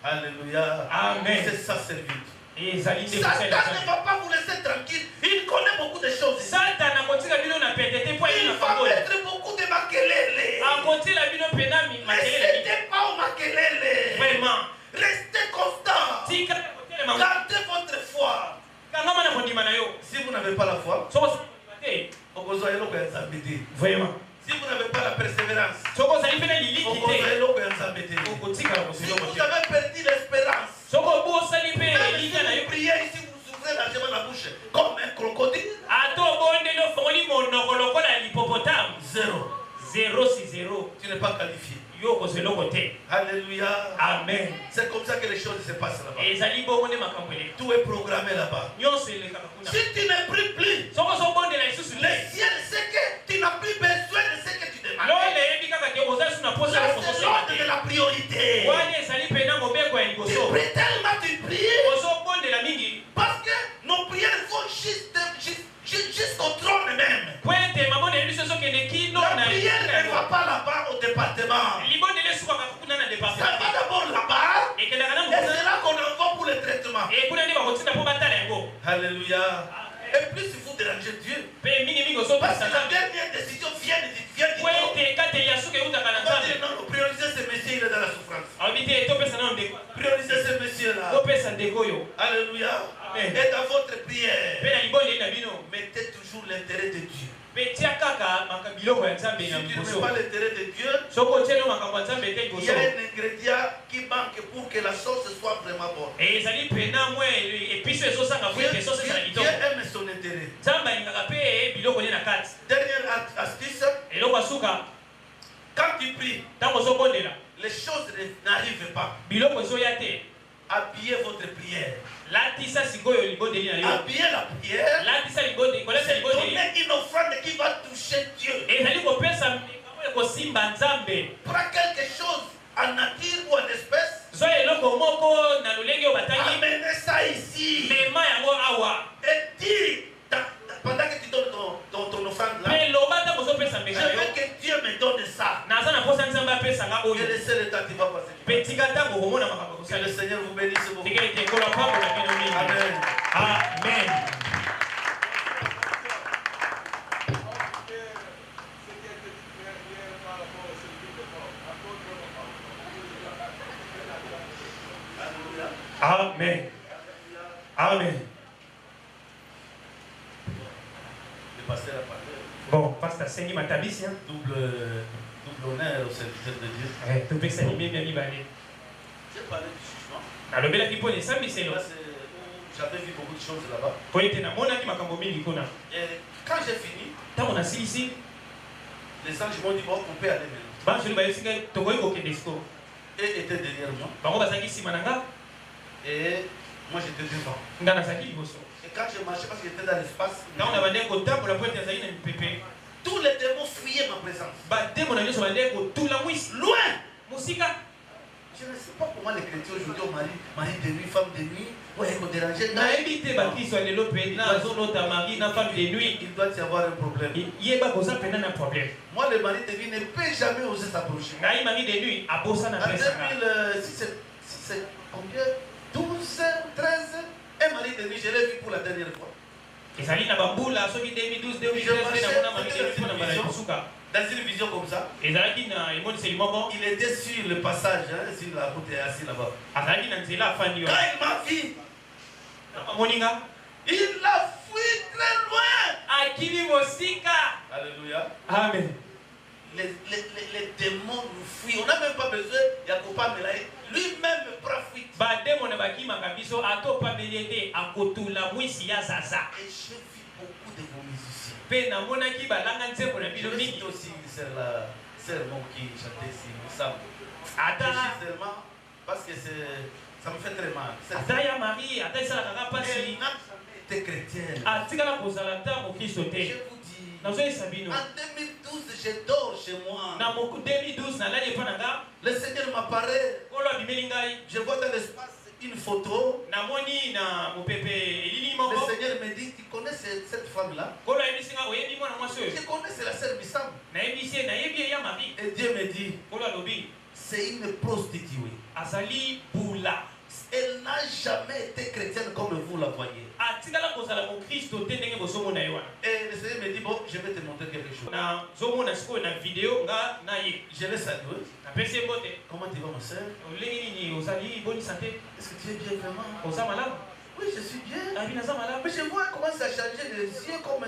Alléluia. Amen. C'est ça servir. Satan ne va pas vous laisser tranquille. Il connaît beaucoup de choses. Il va mettre beaucoup de makelele. Mais c'était pas au makelele. Vraiment. Restez constant. Gardez votre foi. Si vous n'avez pas la foi, vraiment. Si vous n'avez pas la persévérance, si vous avez perdu l'espérance, quand vous priez ici, vous souffrez largement la bouche comme un crocodile. Zéro. Tu n'es pas qualifié. Alléluia. Amen. C'est comme ça que les choses se passent là-bas. Tout est programmé là-bas. Si tu ne pries plus, le ciel sait que tu n'as plus besoin de ce que tu demandes. C'est l'ordre de la priorité. Tu pries tellement, tu pries. parfait. Ça va d'abord là-bas. Et Et c'est là qu'on envoie pour le traitement. Alléluia. Et plus il faut déranger Dieu. Parce que la dernière décision vient du non, prioriser ce monsieur, il est dans la souffrance. Prioriser ce monsieur-là. Alléluia. Et dans votre prière, mettez toujours l'intérêt de Dieu. Si tu ne mets pas l'intérêt de Dieu, il y a un ingrédient qui manque pour que la sauce soit vraiment bonne. Dieu aime son intérêt. Dernière astuce, quand tu pries, les choses n'arrivent pas. Habillez votre prière. Habillez la prière. C'est donner une offrande qui va toucher Dieu. Prends quelque chose en nature ou en espèce. Amenez ça ici. Et dis, pendant que tu donnes ton offrande là, je veux que Dieu me donne ça. Et laissez le temps qui va passer. Que le Seigneur vous bénisse beaucoup. Amen. Amen. Amen. Amen. Le pasteur a parlé. Bon, pasteur Seigneur Matabisi, Double honneur au serviteur de Dieu. tu peux s'animer bien J'ai parlé du jugement. alors bela kipo ne sambi c'est Là, j'avais vu beaucoup de choses là-bas. ko ete na mona ki makambo mingi kuna Et quand j'ai fini, tango na silisi les anges m'ont dit bon, on peut aller maintenant. ba joli ba yesinga tokoyi kokende siko Et était derrière moi. bango bazalaki nsima na nga Et moi j'étais devant. nga nazalaki liboso Et quand je marchais, parce que j'étais dans l'espace, ntango na bandeki kotambola po ete azalaki na mipepe tous les démons fuyaient ma présence. bademo na nyonso bandeki kotula mwisi Loin. mosika Je ne sais pas comment les chrétiens aujourd'hui ont mari de nuit, femme de nuit. Ouais, ils vont déranger. nayebi te bakristo ya lelo mpe na azolota mari na femme de nuit Il doit y avoir un problème. yeba koza mpena na problème Moi, le mari de nuit ne peut jamais oser s'approcher. ngai mari de nuit abosana En pesanga 2000, si c'est combien 12, 13, un mari de nuit, je l'ai vu pour la dernière fois. ezali na bambula soki 2012 2013 namona mari de nuit mpona mbala ya kosuka Dans une vision comme ça, ezalaki na emoniseli moko il était sur le passage, hein, sur la route et assis là-bas. azalaki na nzela afandi Quand wa il m'a vu, moninga il a fui très loin. akili mosika Alléluia. amen Les démons nous fuient. On n'a même pas besoin, Yakoba Melaye. Lui-même prend fuite. bademo na bakimaka biso atopameli ete akotula mwisi ya zaza Et j'ai vu beaucoup de vos musiciens. mpe namonaki balanga nzembo na Je bino vais mingi citer aussi c'est mon qui chantait ici, Sam. ata Seulement parce que ça me fait très mal. ata ya mari ata esalaka kaka Elle mpasi n'a jamais été chrétienne. atikala kozala ta mokristo Je te vous dis, nazoyesa bino en 2012, je dors chez moi. na 2012 nalali epa na nga Le Seigneur m'apparaît. kolo abimeli ngai Je vois dans l'espace une photo. namoni na mopepe elili Le moko Seigneur me dit, tu connais cette femme-là? kolo ayebisi nga oyebi mwana mwasi oyo Je connais, c'est la sœur Bissam. nayebisi ye nayebi ye ya mari Et Dieu me dit, kolo alobi c'est une prostituée. azali bula Elle n'a jamais été chrétienne comme vous la voyez. atikala kozala mokristo te ndenge bozomona ye wana Et le Seigneur me dit, bon, je vais te montrer quelque chose. nazomona sikoyo na video nga na ye Je l'ai salué. napesi ye mbote Comment tu vas, ma soeur? olenge nini ozali boni sante Est-ce que tu es bien vraiment? oza malamu Oui, je suis bien. abi naza malamu Mais je vois comment ça a changé les yeux, comme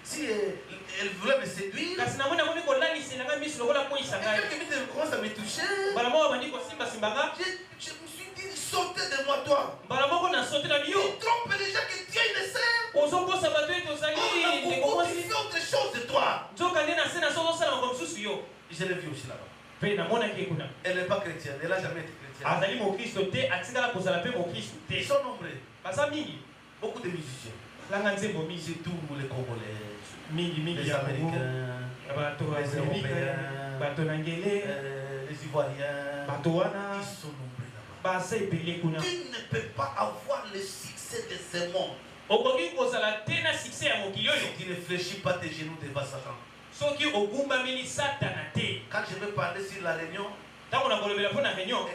si elle voulait me séduire. kasi namoni amoni kolalisela nga miso lokola koyisa Et ngai quelques minutes, elle commence à me toucher. mbala moko bandi kosimbasimba nga Je me suis dit, sortez de moi, toi. mbala moko nasote na Tu biyo trompes les gens que Dieu ne sait. ozokosa bato ete ozali ndeko Pourquoi tu mwasi fais autre chose de toi? nzoka nde na se na so ozosala makambo mosusu yo Je l'ai vu aussi là-bas. mpe namonaki ye kuna Elle n'est pas chrétienne, elle n'a jamais été chrétienne. azali mokristo te atikala kozala mpe mokristo te Ils sont nombreux. baza mingi Beaucoup de musiciens. langa nzembo mingi Surtout les Congolais, mingi mingi les ya Congo, Américains, ya bato ya les amerika Européens, bato na ngele les Ivoiriens. bato wana Ils sont nombreux là-bas. baza ebele kuna Tu ne peux pas avoir le succès de ce monde okoki kozala te na succès ya mokili oyo si tu ne fléchis pas tes genoux devant Satan. soki ogumbameli satana te Quand je vais parler sur la réunion, Et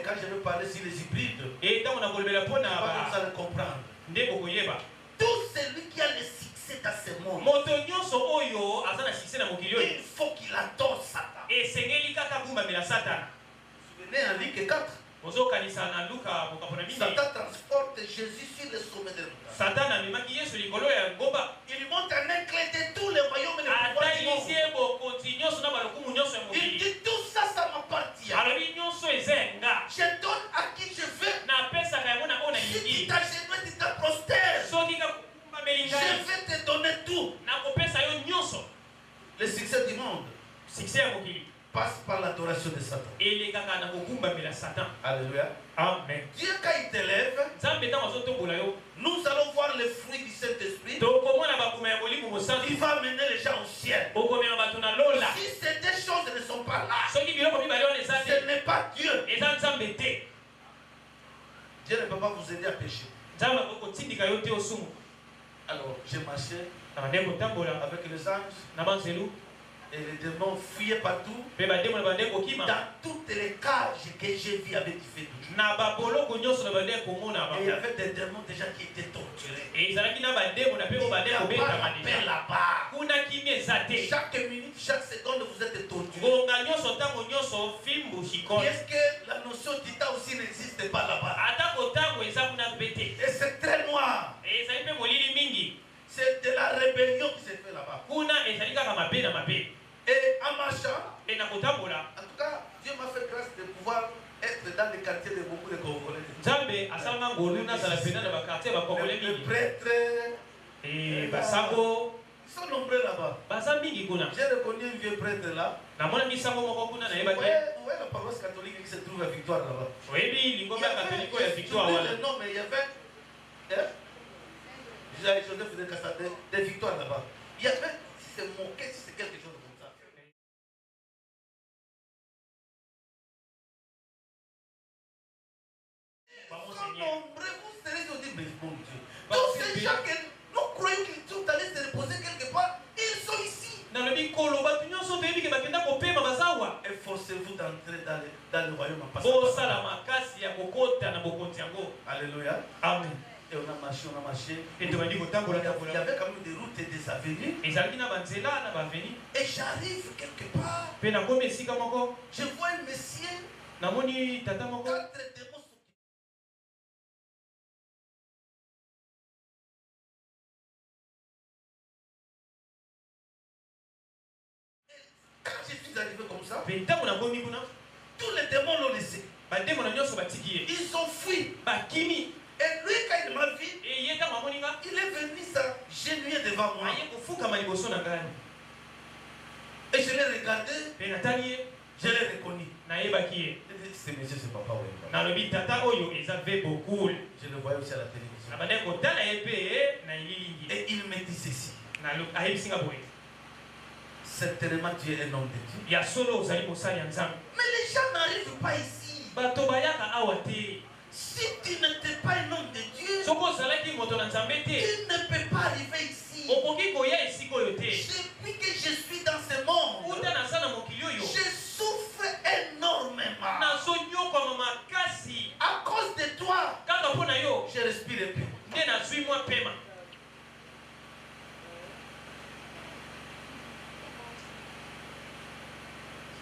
quand je vais parler sur les hybrides, vous allez comprendre. Tout celui qui a le succès dans ce monde, il faut qu'il adore Satan. Souvenez en Luc 4. Satan transporte Jésus sur le sommet de l'autel. Il lui montre un éclat de tous les royaumes et les pouvoirs du monde. Il dit tout ça, ça m'appartient. Je donne à qui je veux. Si tu t'agenouilles, tu te prostères. Je vais te donner tout. Le succès du monde passe par l'adoration de Satan. Alléluia. Amen. Dieu, quand il t'élève, nous allons voir les fruits du Saint-Esprit. Il va amener les gens au ciel. Si ces deux choses ne sont pas là, ce n'est pas Dieu. Dieu ne peut pas vous aider à pécher. Alors, j'ai marché avec les anges. Et les démons fuyaient partout. Dans toutes les cages que j'ai vues avec du feu. Et il y avait des démons déjà qui étaient torturés. Il n'y a pas la paix là-bas. Chaque minute, chaque seconde, vous êtes torturés. Est-ce que la notion d'État aussi n'existe pas là-bas? Et c'est très noir. C'est de la rébellion qui s'est fait là-bas. Et en marchant, en tout cas, Dieu m'a fait grâce de pouvoir être dans les quartiers de beaucoup de Congolais. Les prêtres, ils sont nombreux là-bas. J'ai reconnu un vieux prêtre là. Vous voyez la paroisse catholique qui se trouve à Victoire là-bas. Il y avait le nom, mais il y avait Joseph de Cassade, des victoires là-bas. Il y avait, si c'est moqué, si c'est quelque chose comme ça. Nombreux, vous serez au dire, mais mon Dieu. Tous ces gens que nous croyons qu'ils sont allés se reposer quelque part, ils sont ici. Efforcez-vous d'entrer dans le royaume en passant. Alléluia. Amen. Et on a marché. Il y avait quand même des routes et des avenues. Et j'arrive quelque part. Je vois un monsieur. 4 démons. Quand je suis arrivé comme ça, tous les démons l'ont laissé. Ils ont fui. Et lui, quand il m'a vu, il est venu s'agenouiller devant moi. Et je l'ai regardé, je l'ai reconnu. Ce monsieur, c'est papa Wemba. Je le voyais aussi à la télévision. Et il me dit ceci. Certainement, tu es un homme de Dieu. Mais les gens n'arrivent pas ici. Si tu n'étais pas un homme de Dieu, tu ne peux pas arriver ici. Depuis que je suis dans ce monde, je souffre énormément. À cause de toi, je respire plus.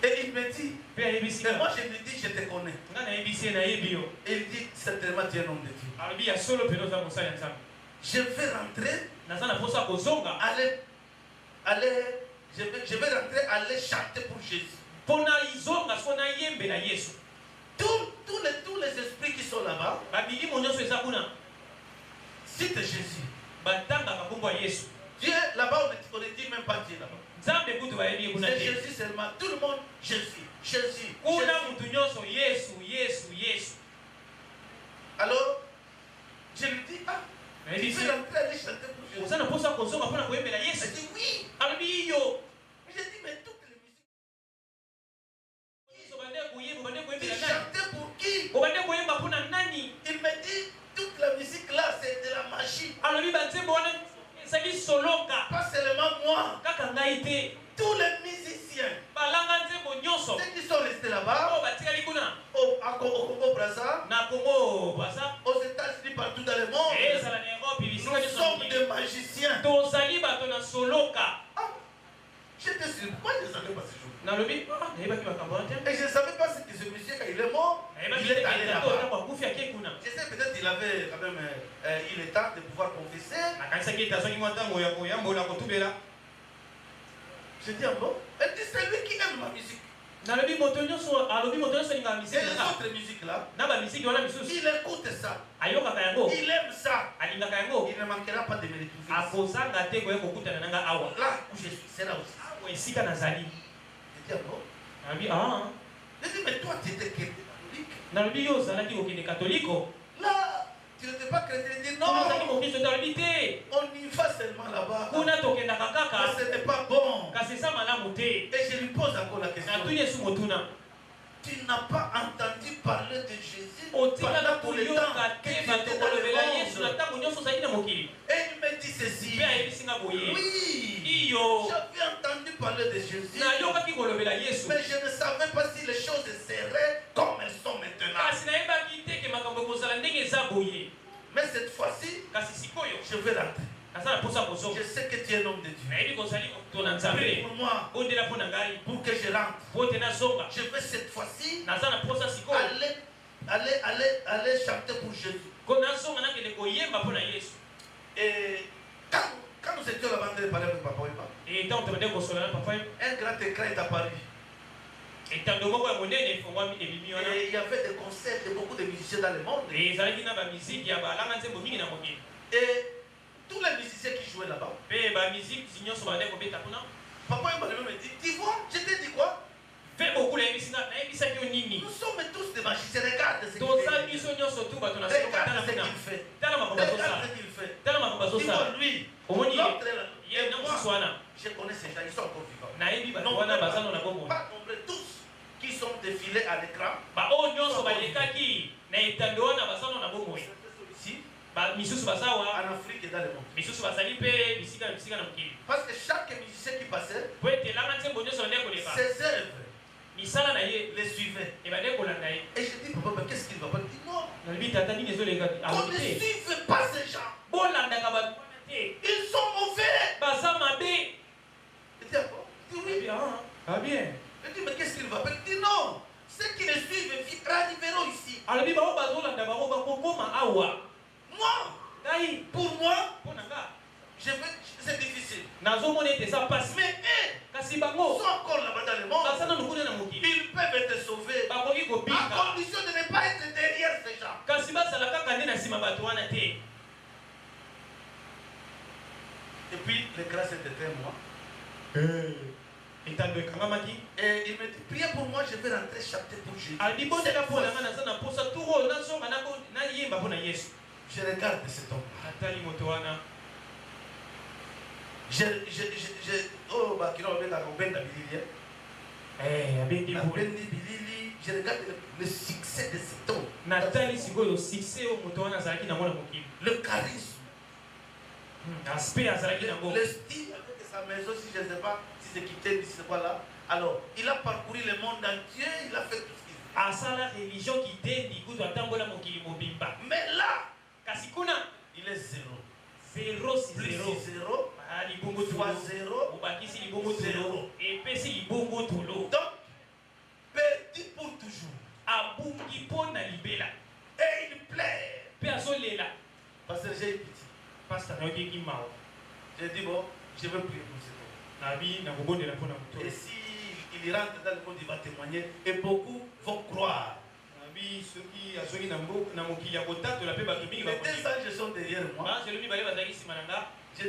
Et il me dit, mais moi je me dis, je te connais. Et il dit, certainement tu es un homme de Dieu. Je vais rentrer, je vais rentrer, aller chanter pour Jésus. Tous les esprits qui sont là-bas, citent Jésus. Dieu, là-bas, on ne dit même pas Dieu là-bas. C'est Jésus seulement. Tout le monde, Jésus. Alors, je lui dis, tu veux rentrer aller chanter pour Jésus? Il dit oui. J'ai dit, mais toutes les musiques. Tu chantais pour qui? Il me dit, toute la musique là, c'est de la magie. Pas seulement moi. Tous les musiciens, ceux qui sont restés là-bas, Kinshasa, aux États-Unis, partout dans le monde, nous sommes des magiciens. J'étais surpris, moi je ne savais pas ce jour. Et je ne savais pas que ce monsieur, quand il est mort, il est allé là-bas. Je sais peut-être qu'il avait quand même eu le temps de pouvoir confesser. Je dis, ah bon? Elle dit, c'est lui qui aime ma musique. Et les autres musiques là, il écoute ça. Il aime ça. Il ne manquera pas de me retrouver. Là où je suis, c'est là aussi. Je dis, ah bon? Je dis, mais toi, tu étais catholique. Là, tu n'étais pas chrétien. Il dit, non, on y va seulement là-bas. Mais ce n'est pas bon. Et je lui pose encore la question. Tu n'as pas entendu parler de Jésus pendant tout le temps que tu étais dans le monde. Et il me dit ceci. Oui, j'avais entendu parler de Jésus, mais je ne savais pas si les choses seraient comme elles sont maintenant. Mais cette fois-ci, je vais rentrer. Je sais que tu es un homme de Dieu. Prie pour moi, pour que je rentre. Je vais cette fois-ci aller chanter pour Jésus. Et quand nous étions là-bas, on parlait avec Papa Wemba, un grand écran est apparu. Et il y avait des concerts de beaucoup de musiciens dans le monde. Et tous les musiciens qui jouaient là-bas, Papa me dit, tu vois, je t'ai dit quoi? Nous sommes tous des magiciens, regarde ce qu'il fait. Regarde ce qu'il fait. Dis-moi lui, l'autre là, et moi, je connais ces gens, ils sont encore vivants. Non, pas nombreux, tous qui sont défilés à l'écran. Ici, en Afrique et dans le monde. Parce que chaque musicien qui passait, ses œuvres les suivaient. Et je dis, papa, mais qu'est-ce qu'il va pas dire? Non, on ne suive pas ces gens. Ils sont mauvais. Il dit, oui. Ah bien. Je dis, mais qu'est-ce qu'il va pas dire? Non, ceux qui les suivent arriveront ici. Moi, pour moi, c'est difficile. Mais eux, sont encore là-bas dans le monde. Ils peuvent être sauvés à condition de ne pas être derrière ces gens. Et puis, les grâces étaient moi. Et il me dit, priez pour moi, je vais rentrer chanter pour Jésus. Je regarde cet homme. Je regarde le succès de cet homme. Le charisme. Le style avec sa maison, si je ne sais pas si c'est quitté, si c'est quoi là. Alors, il a parcouru le monde entier, il a fait tout ce qu'il veut. Mais là, il est zéro. Plus zéro, fois zéro, zéro. Donc, perdu pour toujours. Et il plaît. Parce que j'ai pitié. J'ai dit, bon, je vais prier pour cet homme. Et s'il rentre dans le monde, il va témoigner. Et beaucoup vont croire. Les 2 anges sont derrière moi. J'ai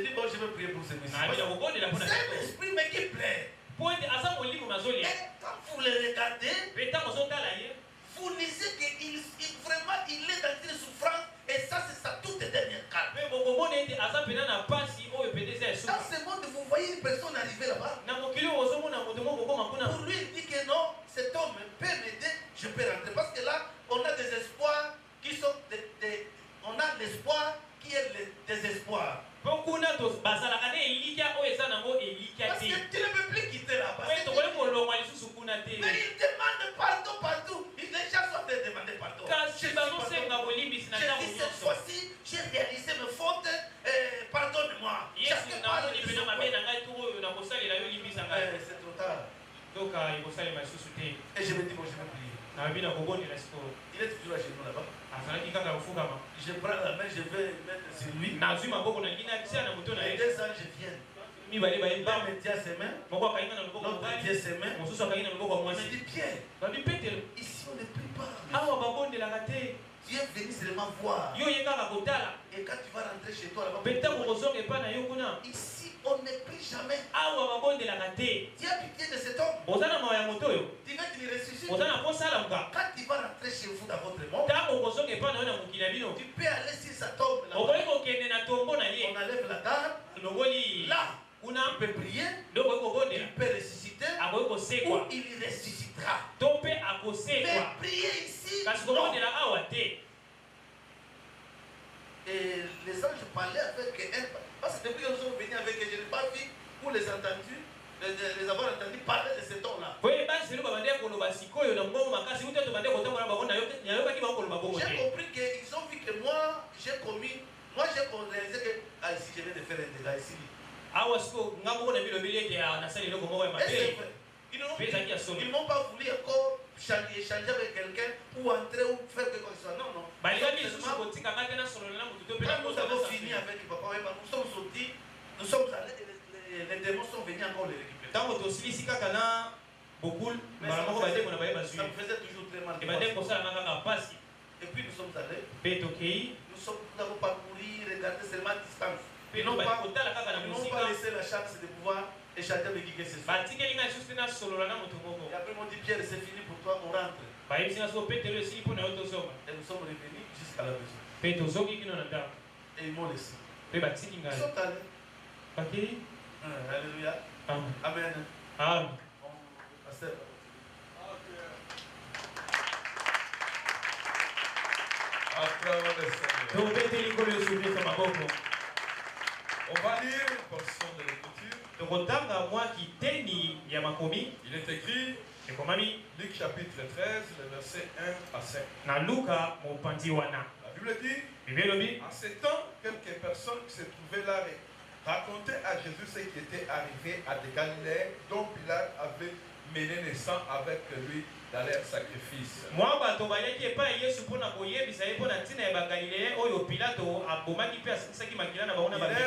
dit, bon, je vais prier pour ce monsieur. C'est un esprit, mais qui plaît. Et quand vous le regardez, vous lisez qu'il vraiment il est dans une souffrance. Et ça, c'est sa toute dernière carte. Dans ce monde, vous voyez une personne arriver là-bas. Pour lui, il dit que non, cet homme peut m'aider, je peux rentrer. Parce que là, on a des espoirs qui sont on a l'espoir qui est le désespoir. Parce que tu ne peux plus quitter là-bas. Mais il demande pardon partout. Les gens sont en train de demander pardon. Je cette fois-ci, j'ai réalisé mes fautes. Pardonne-moi. C'est trop tard. Et je me dis, bon, je vais prier. Il est toujours à chez nous là-bas. Je prends la main, je vais mettre sur lui. Et 2 ans, je viens. Il me tient ses mains. L'autre tient ses mains. Il me dit, Pierre, ici on ne prie pas. Tu es venu seulement voir. Et quand tu vas rentrer chez toi là-bas, ici on ne prie jamais. Tu as pitié de cet homme. Tu veux qu'il ressuscite. Quand tu vas rentrer chez vous dans votre monde, tu peux aller sur sa tombe là-bas. On enlève la garde. Là, il peut prier, il peut ressusciter, ou il ressuscitera. Mais prier ici, non. Et les anges parlaient avec elle. Parce que depuis qu'ils sont venus avec elle, je n'ai pas vu pour les avoir entendu parler de cet homme-là. J'ai compris qu'ils ont vu que moi, j'ai réalisé que ici je viens de faire un dégât ici. Ils n'ont pas voulu encore échanger avec quelqu'un ou entrer ou faire quelque chose. Non, non. Quand nous avons fini avec papa, nous sommes sortis, nous sommes allés, les démons sont venus encore les récupérer. Mais ça me faisait toujours très mal. Et puis nous sommes allés, nous n'avons pas couru, regardé seulement à distance. Ils n'ont pas laissé la chance de pouvoir échanger avec qui que ce soit. Et après, ils m'ont dit, Pierre, c'est fini pour toi, on rentre. Et nous sommes revenus jusqu'à la maison. Et ils m'ont laissé. Ils sont allés. Alléluia. Amen. Amen. On va lire une portion de l'écriture. Il est écrit, Luc chapitre 13, le verset 1 à 5. La Bible dit, en ce temps, quelques personnes qui se trouvaient là racontaient à Jésus ce qui était arrivé à des Galiléens dont Pilate avait mené les sangs avec lui dans leur sacrifice. Il leur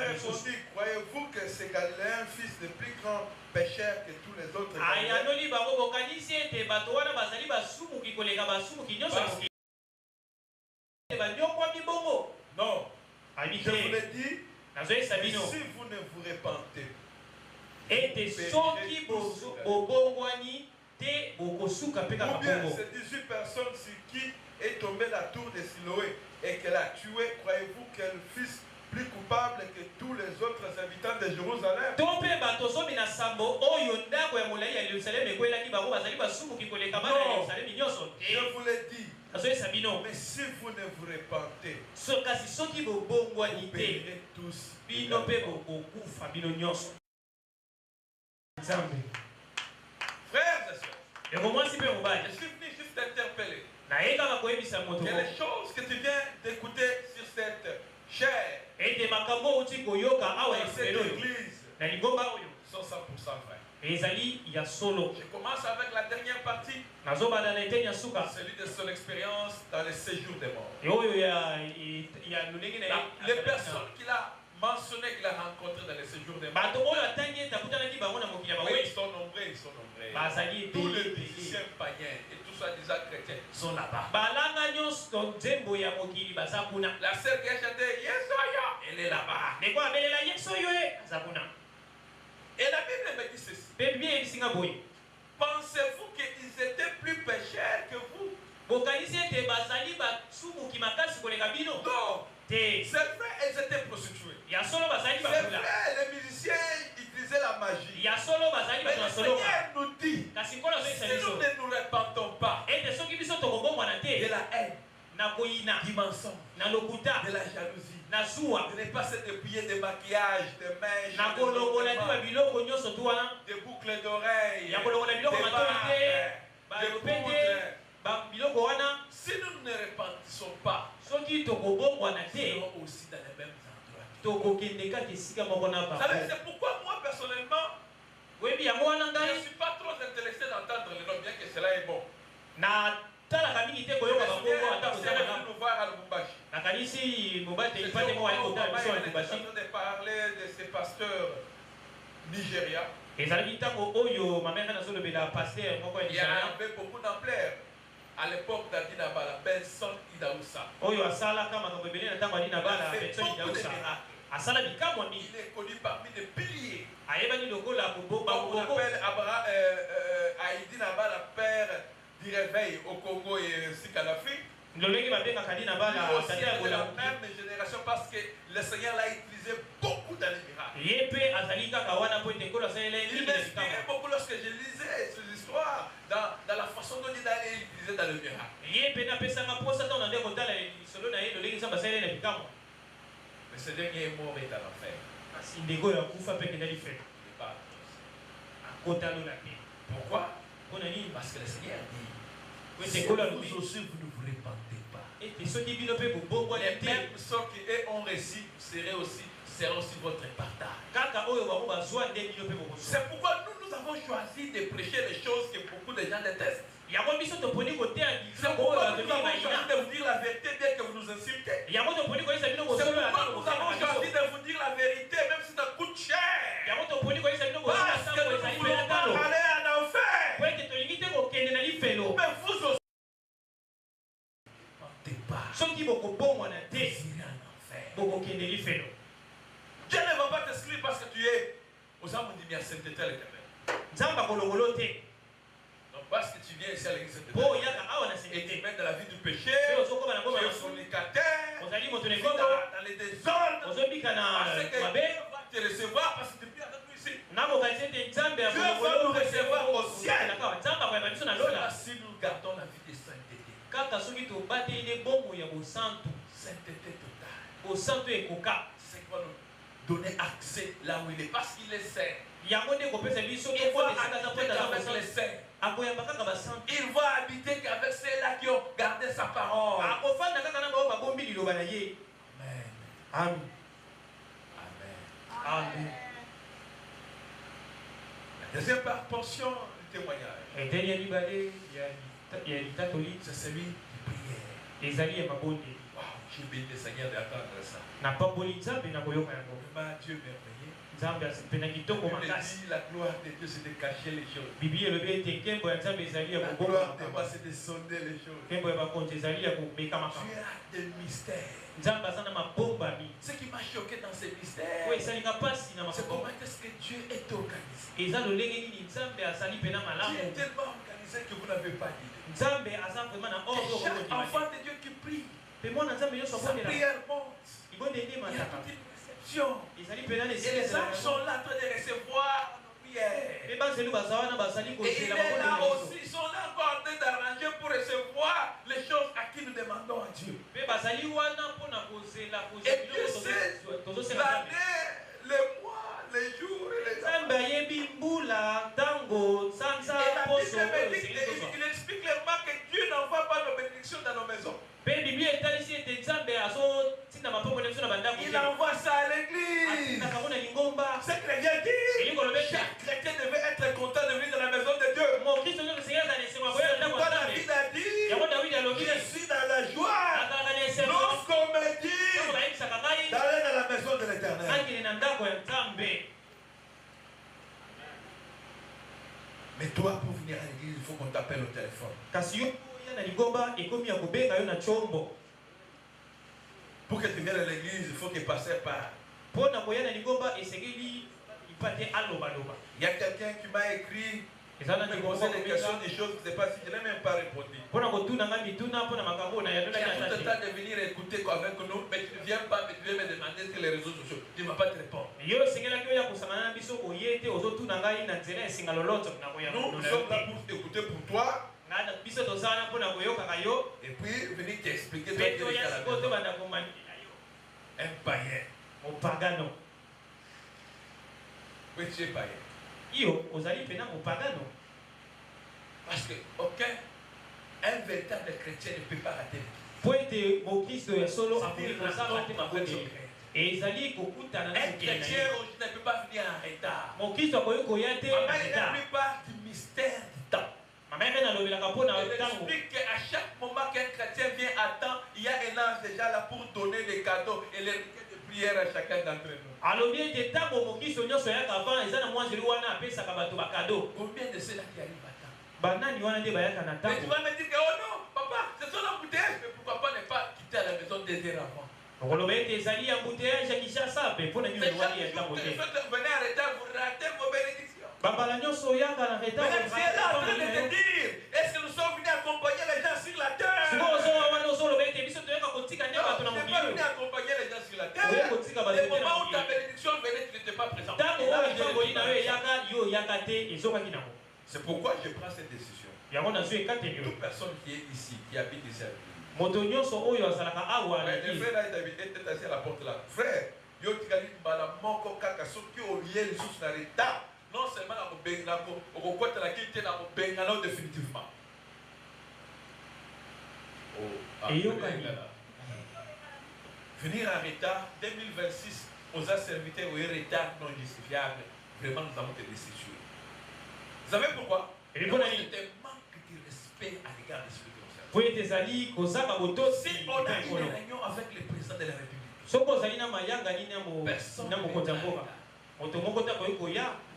répondit, croyez-vous que ces Galiléens fils de plus grands pécheurs que tous les autres Galiléens? Non. Je vous l'ai dit, si vous ne vous repentez, ou bien ces 18 personnes sur qui est tombée la tour de Siloé et qu'elle a tué, croyez-vous qu'elle fût plus coupable que tous les autres habitants de Jérusalem? Non. Je vous l'ai dit. Mais si vous ne vous repentez, vous périrez tous. Frères et sœurs, je suis venu juste t'interpeller. Il y a des choses que tu viens d'écouter sur cette chair, cette église, sont 100% vraies. Je commence avec la dernière partie, celui de son expérience dans le séjour des morts. Les personnes qu'il a mentionné qu'il a rencontré dans les séjours des morts. Oui, ils sont nombreux, Tous les musiciens païens et tout ça, disant chrétiens, sont là-bas. La sœur qui a chanté Yesoya, elle est là-bas. Et la Bible me dit ceci. Pensez-vous qu'ils étaient plus pécheurs que vous? Non. C'est vrai, elles étaient prostituées. C'est vrai, les musiciens utilisaient la magie. Mais le Seigneur nous dit, si nous ne nous repentons pas de la haine, du mensonge, de la jalousie, de ne pas se dépouiller de maquillage, de mèches, de boucles d'oreilles, de barres, de poudre, Si nous ne repentissons pas, nous serons aussi dans les mêmes endroits. Vous savez, c'est pourquoi moi personnellement, je ne suis pas trop intéressé d'entendre le nom, bien que cela est bon. Je me souviens, nous voir à Lubumbashi. De parler de ces pasteurs nigériens. Il y avait beaucoup d'ampleur. À l'époque d'Adina Bala, Benson Idaoussa. Il est connu parmi les piliers. On appelle Aïdina Bala, père du réveil au Congo et ainsi qu'à l'Afrique. Il est aussi de la même génération parce que le Seigneur l'a utilisé beaucoup dans les miracles. Il m'inspirait beaucoup lorsque je lisais ces histoires dans la façon dont il a été utilisé dans le miracle. Mais ce dernier mort est à l'enfer. Pourquoi? Parce que le Seigneur dit, si vous aussi vous ne vous repentez pas, les mêmes ceux qui ont réussi seront aussi votre partage. C'est pourquoi nous avons choisi de prêcher les choses que beaucoup de gens détestent. C'est pourquoi nous avons choisi de vous dire la vérité bien que vous nous insultez. C'est pourquoi nous avons choisi de vous dire la vérité même si ça coûte cher. Parce que nous ne voulons pas aller en enfer. Mais vous aussi, ne partez pas. Vous irez en enfer. Dieu ne va pas t'exclure parce que tu es aux âmes de la sainteté à l'éternel. Donc parce que tu viens ici à l'église et tu mets dans la vie du péché, tu es fornicateur, tu vis dans les désordres, parce que Dieu va te recevoir parce que tu es avec nous ici. Dieu va nous recevoir au ciel. Cela si nous gardons la vie de sainteté. Sainteté totale. C'est quoi nous donner accès là où il est parce qu'il est saint. Il va habiter qu'avec les saints. Il va habiter qu'avec ceux-là qui ont gardé sa parole. Amen. Amen. Amen. La deuxième portion du témoignage, c'est celui de prière. Wow, j'ai béni le Seigneur d'entendre ça. Dieu merveilleux. La gloire de Dieu, c'est de cacher les choses. La gloire de Dieu, c'est de sonder les choses. Dieu a des mystères. Ce qui m'a choqué dans ces mystères, c'est comment est-ce que Dieu est organisé. Dieu est tellement organisé que vous n'avez pas dit. Chaque enfant de Dieu qui prie, sa prière monte. Il y a toute une réception. Et les anges sont là en train de recevoir nos prières. Et il est là aussi, ils sont là encore en train d'arranger pour recevoir les choses à qui nous demandons à Dieu. Et Dieu sait l'année, les mois, les jours et les années. Il explique clairement que Dieu n'envoie pas nos bénédictions dans nos maisons. Il envoie ça à l'église. C'est chrétien dit. Chaque chrétien devait être content de venir dans la maison de Dieu. C'est pourquoi David a dit, je suis dans la joie lorsqu'on me dit d'aller dans la maison de l'Éternel. Mais toi, pour venir à l'église, il faut qu'on t'appelle au téléphone. Pour que tu viennes à l'église, il faut que tu passes par. Il y a quelqu'un qui m'a écrit, il me posait des questions, des choses, je ne sais pas si je n'ai même pas répondu. Tu as tout le temps de venir écouter avec nous, mais tu ne viens pas, mais tu viens me demander sur les réseaux sociaux. Tu ne vas pas te répondre. Nous sommes là pour t'écouter pour toi. Et puis venir t'expliquer un païen. Oui, tu es païen. Parce que aucun Un véritable chrétien ne peut pas rater. Poete mokristo ya solo akuli kozanga te mabote. Ezali kokutana na un chrétien ne peut pas venir en retard. Mokristo akoki koya te en retard. Il n'oublie pas du mystère du temps. Il explique qu'à chaque moment qu'un chrétien vient à temps, il y a un ange déjà là pour donner les cadeaux et les requêtes de prière à chacun d'entre nous. Combien de ceux-là qui arrivent à temps? Et tu vas me dire que oh non, papa, c'est son embouteillage, mais pourquoi pas ne pas quitter à la maison 2 heures avant? Chaque jour que vous venez en retard, vous ratez vos bénédictions. Maintenant, Dieu est là en train de te dire, est-ce que nous sommes venus accompagner les gens sur la terre? Non, je n'ai pas venu accompagner les gens sur la terre. Le moment où ta bénédiction venait, tu n'étais pas présent. C'est pourquoi je prends cette décision. Toute personne qui est ici, qui habite ici, le frère était assis à la porte là. Frère, non seulement définitivement. Venir en retard, 2026, aux serviteurs au retard non justifiable, vraiment nous avons été déçus. Vous savez pourquoi? C'est un manque de respect à l'égard des spirituels. Si on a une réunion avec le président de la République, personne ne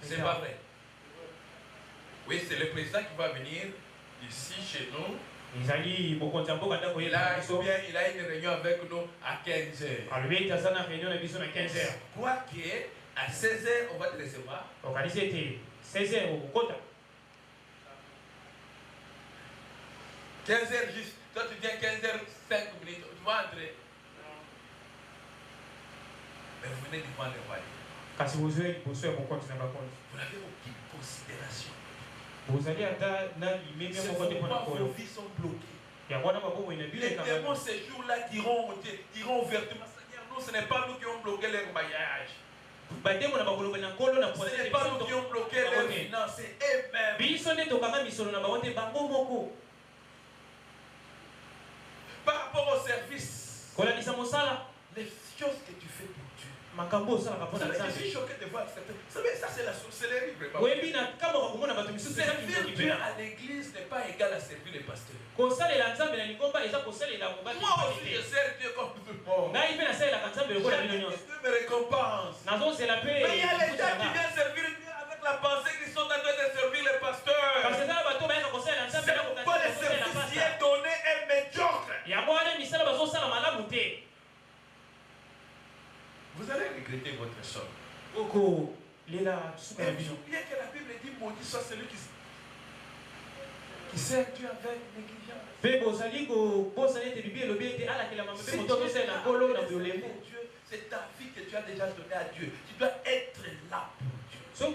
c'est pas vrai. Oui, c'est le président qui va venir ici chez nous. Il a une réunion avec nous à 15h. Quoi qu'à 16h, on va te recevoir. 15h juste. Toi, tu viens 15h5 minutes. Tu vas entrer. Mais vous venez du point de roi. Vous n'avez aucune considération. C'est pourquoi vos vies sont bloquées. Les démons ces jours-là diront ouvertement, Seigneur, nous, ce n'est pas nous qui ont bloqué leur mariage. Ce n'est pas nous qui ont bloqué leurs finances, c'est eux-mêmes. Par rapport au service, les choses que tu fais pour Dieu. Je suis choqué de voir certains. Vous savez, ça c'est la sorcellerie vraiment. Servir Dieu à l'église n'est pas égal à servir les pasteurs. Moi aussi je sers Dieu comme tout le monde. Dieu me récompense. Mais il y a les gens qui viennent servir Dieu avec la pensée qu'ils sont en train de servir les pasteurs. C'est pourquoi le service qui est donné est médiocre. Vous allez regretter votre sort. Et vous oubliez que la Bible dit maudit soit celui qui sert Dieu avec négligence. C'est ta vie que tu as déjà donnée à Dieu. Tu dois être là pour Dieu. Même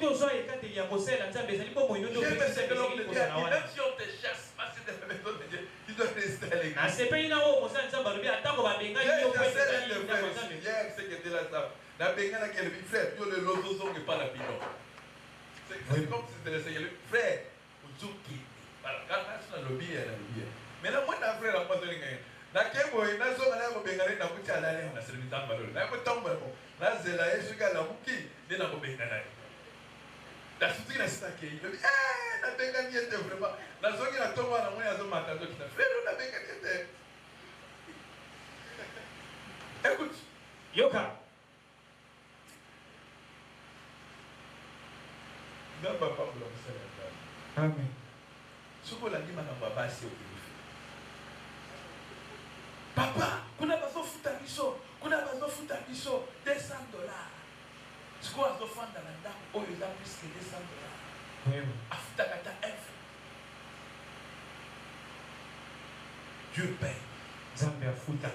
si on te chasse, passer de la maison de Dieu, tu dois rester à l'église. Hier, c'est que tu l'as ça. La bengala qui est le frère, tu le lozo n'est pas la pino. C'est comme si c'était le Seigneur. Frère, vous qui. Voilà, quand on a le lobby, mais là, moi, un frère, moi, je l'ai gagné. Na kebo ina so na ko bengale na kucha la leo na servita mbalo na ko tamba ko na zela yesu ka la muki ni na ko bengala la suti na stake yo na bengani était vraiment na zoki na tomba na mwana zo matazo kita frère na bengani était écoute yoka ngamba pa bula kusala amen suko la ndima na babasi okili papa, kuna bazofuta biso, kuna bazofuta biso $200. Ce qu'on a fait dans la dame, oh, il a plus que $200. Afuta kata F. Dieu paye. Le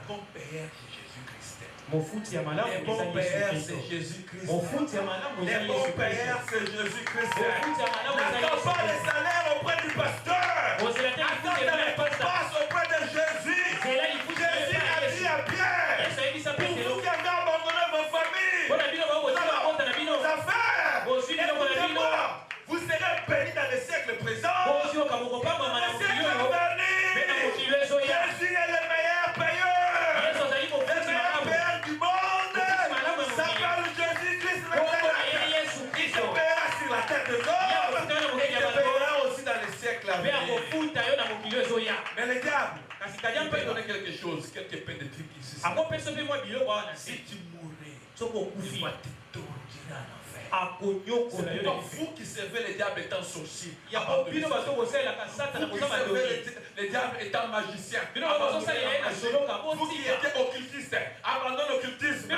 bon payeur, c'est Jésus-Christ. Le bon payeur, c'est Jésus-Christ. Le bon payeur, c'est Jésus-Christ. N'attends pas les salaires auprès du pasteur. Attends ta récompense auprès de Jésus. Jésus a dit à Pierre, pour vous qui avez abandonné vos familles, vos affaires, écoutez-moi, vous serez bénis dans le siècle présent, dans le siècle à venir. Mais le diable, il peut donner quelque chose, quelques peines de trucs ici. Si tu mourais, il va te torturer en enfer. C'est pourquoi vous qui servez le diable étant sorcier, vous qui servez le diable étant magicien, vous qui étiez occultiste, abandonnez l'occultisme. Oui,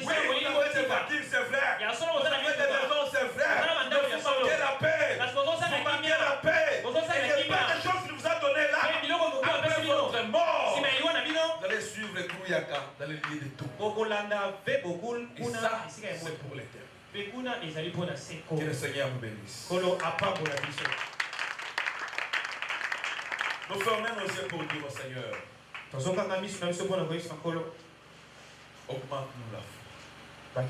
vous avez des bâtiments, c'est vrai. Vous avez des maisons, c'est vrai. Mais vous manquez la paix. Vous manquez la paix. Il n'y a pas de choses qu'il vous a donné là. Après votre mort, vous allez suivre le Kouyaka dans le lieu de tout. Et ça, c'est pour l'éternel. Que le Seigneur vous bénisse. Nous fermons nos yeux pour dire au Seigneur, augmente-nous la foi.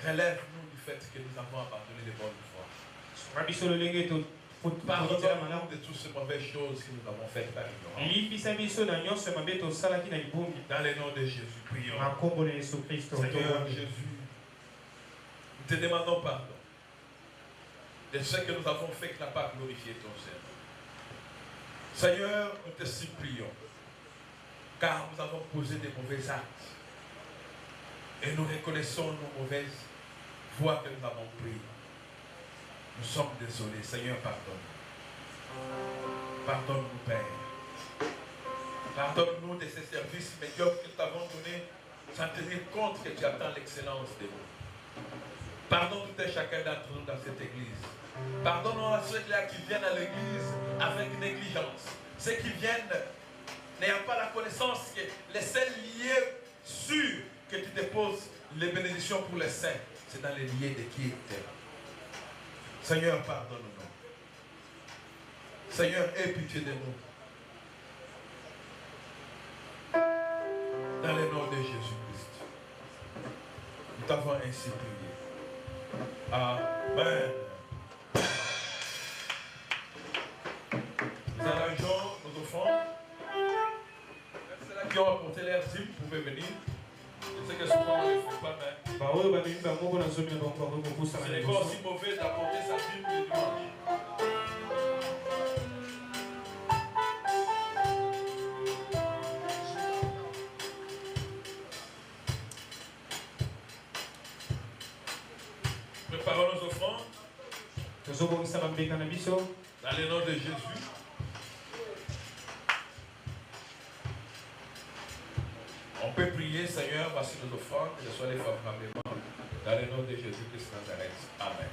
Relève-nous du fait que nous avons abandonné les bonnes voies. Pardonne-nous de toutes ces mauvaises choses que nous avons faites par ignorance. Dans le nom de Jésus, prions. Seigneur Jésus, nous te demandons pardon de ce que nous avons fait qui n'a pas glorifié ton Seigneur. Seigneur, nous te supplions, car nous avons posé des mauvais actes et nous reconnaissons nos mauvaises voies que nous avons prises. Nous sommes désolés. Seigneur, pardonne-nous. Pardonne-nous, Père. Pardonne-nous de ces services médiocres que nous t'avons donnés sans tenir compte que tu attends l'excellence de nous. Pardonne tout et chacun d'entre nous dans cette église. Pardonne-nous à ceux-là qui viennent à l'église avec négligence. Ceux qui viennent n'ayant pas la connaissance que les seuls liés sûrs que tu déposes les bénédictions pour les saints, c'est dans les liens de qui est. Seigneur, pardonne-nous. Seigneur, aie pitié de nous. Dans le nom de Jésus-Christ. Nous t'avons ainsi prié. Amen. Nous arrangeons nos offrandes. Ceux qui ont apporté l'air dîme, vous pouvez venir. Je sais que souvent on ne le fait pas, mais ce n'est pas aussi mauvais d'apporter sa dîme le dimanche. Préparons nos offrandes. Dans le nom de Jésus. On peut prier, Seigneur, voici nos offrandes, que soient les favorablement. Dans le nom de Jésus-Christ Nazareth. Amen.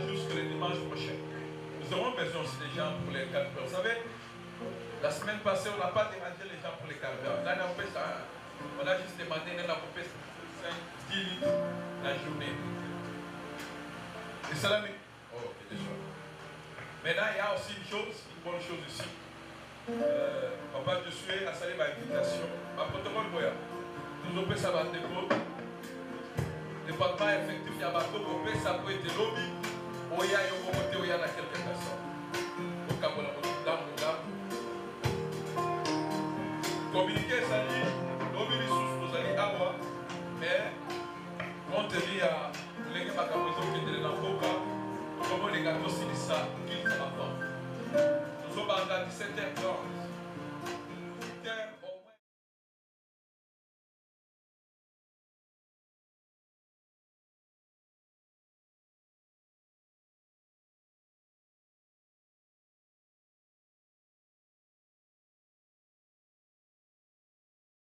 jusque le dimanche prochain. Nous aurons besoin aussi des gens pour les carburants. Vous savez, la semaine passée, on n'a pas dérangé les gens pour les carburants. Là, on a juste demandé à la coupée 10 litres la journée. Et ça l'a mis. Oh, ok, déjà. Maintenant, il y a aussi une bonne chose ici. Papa, je suis à saluer ma invitation. Ma protocole, nous avons fait ça dans le département effectif, il y a un ça peut être lobby, ou il y a quelques personnes.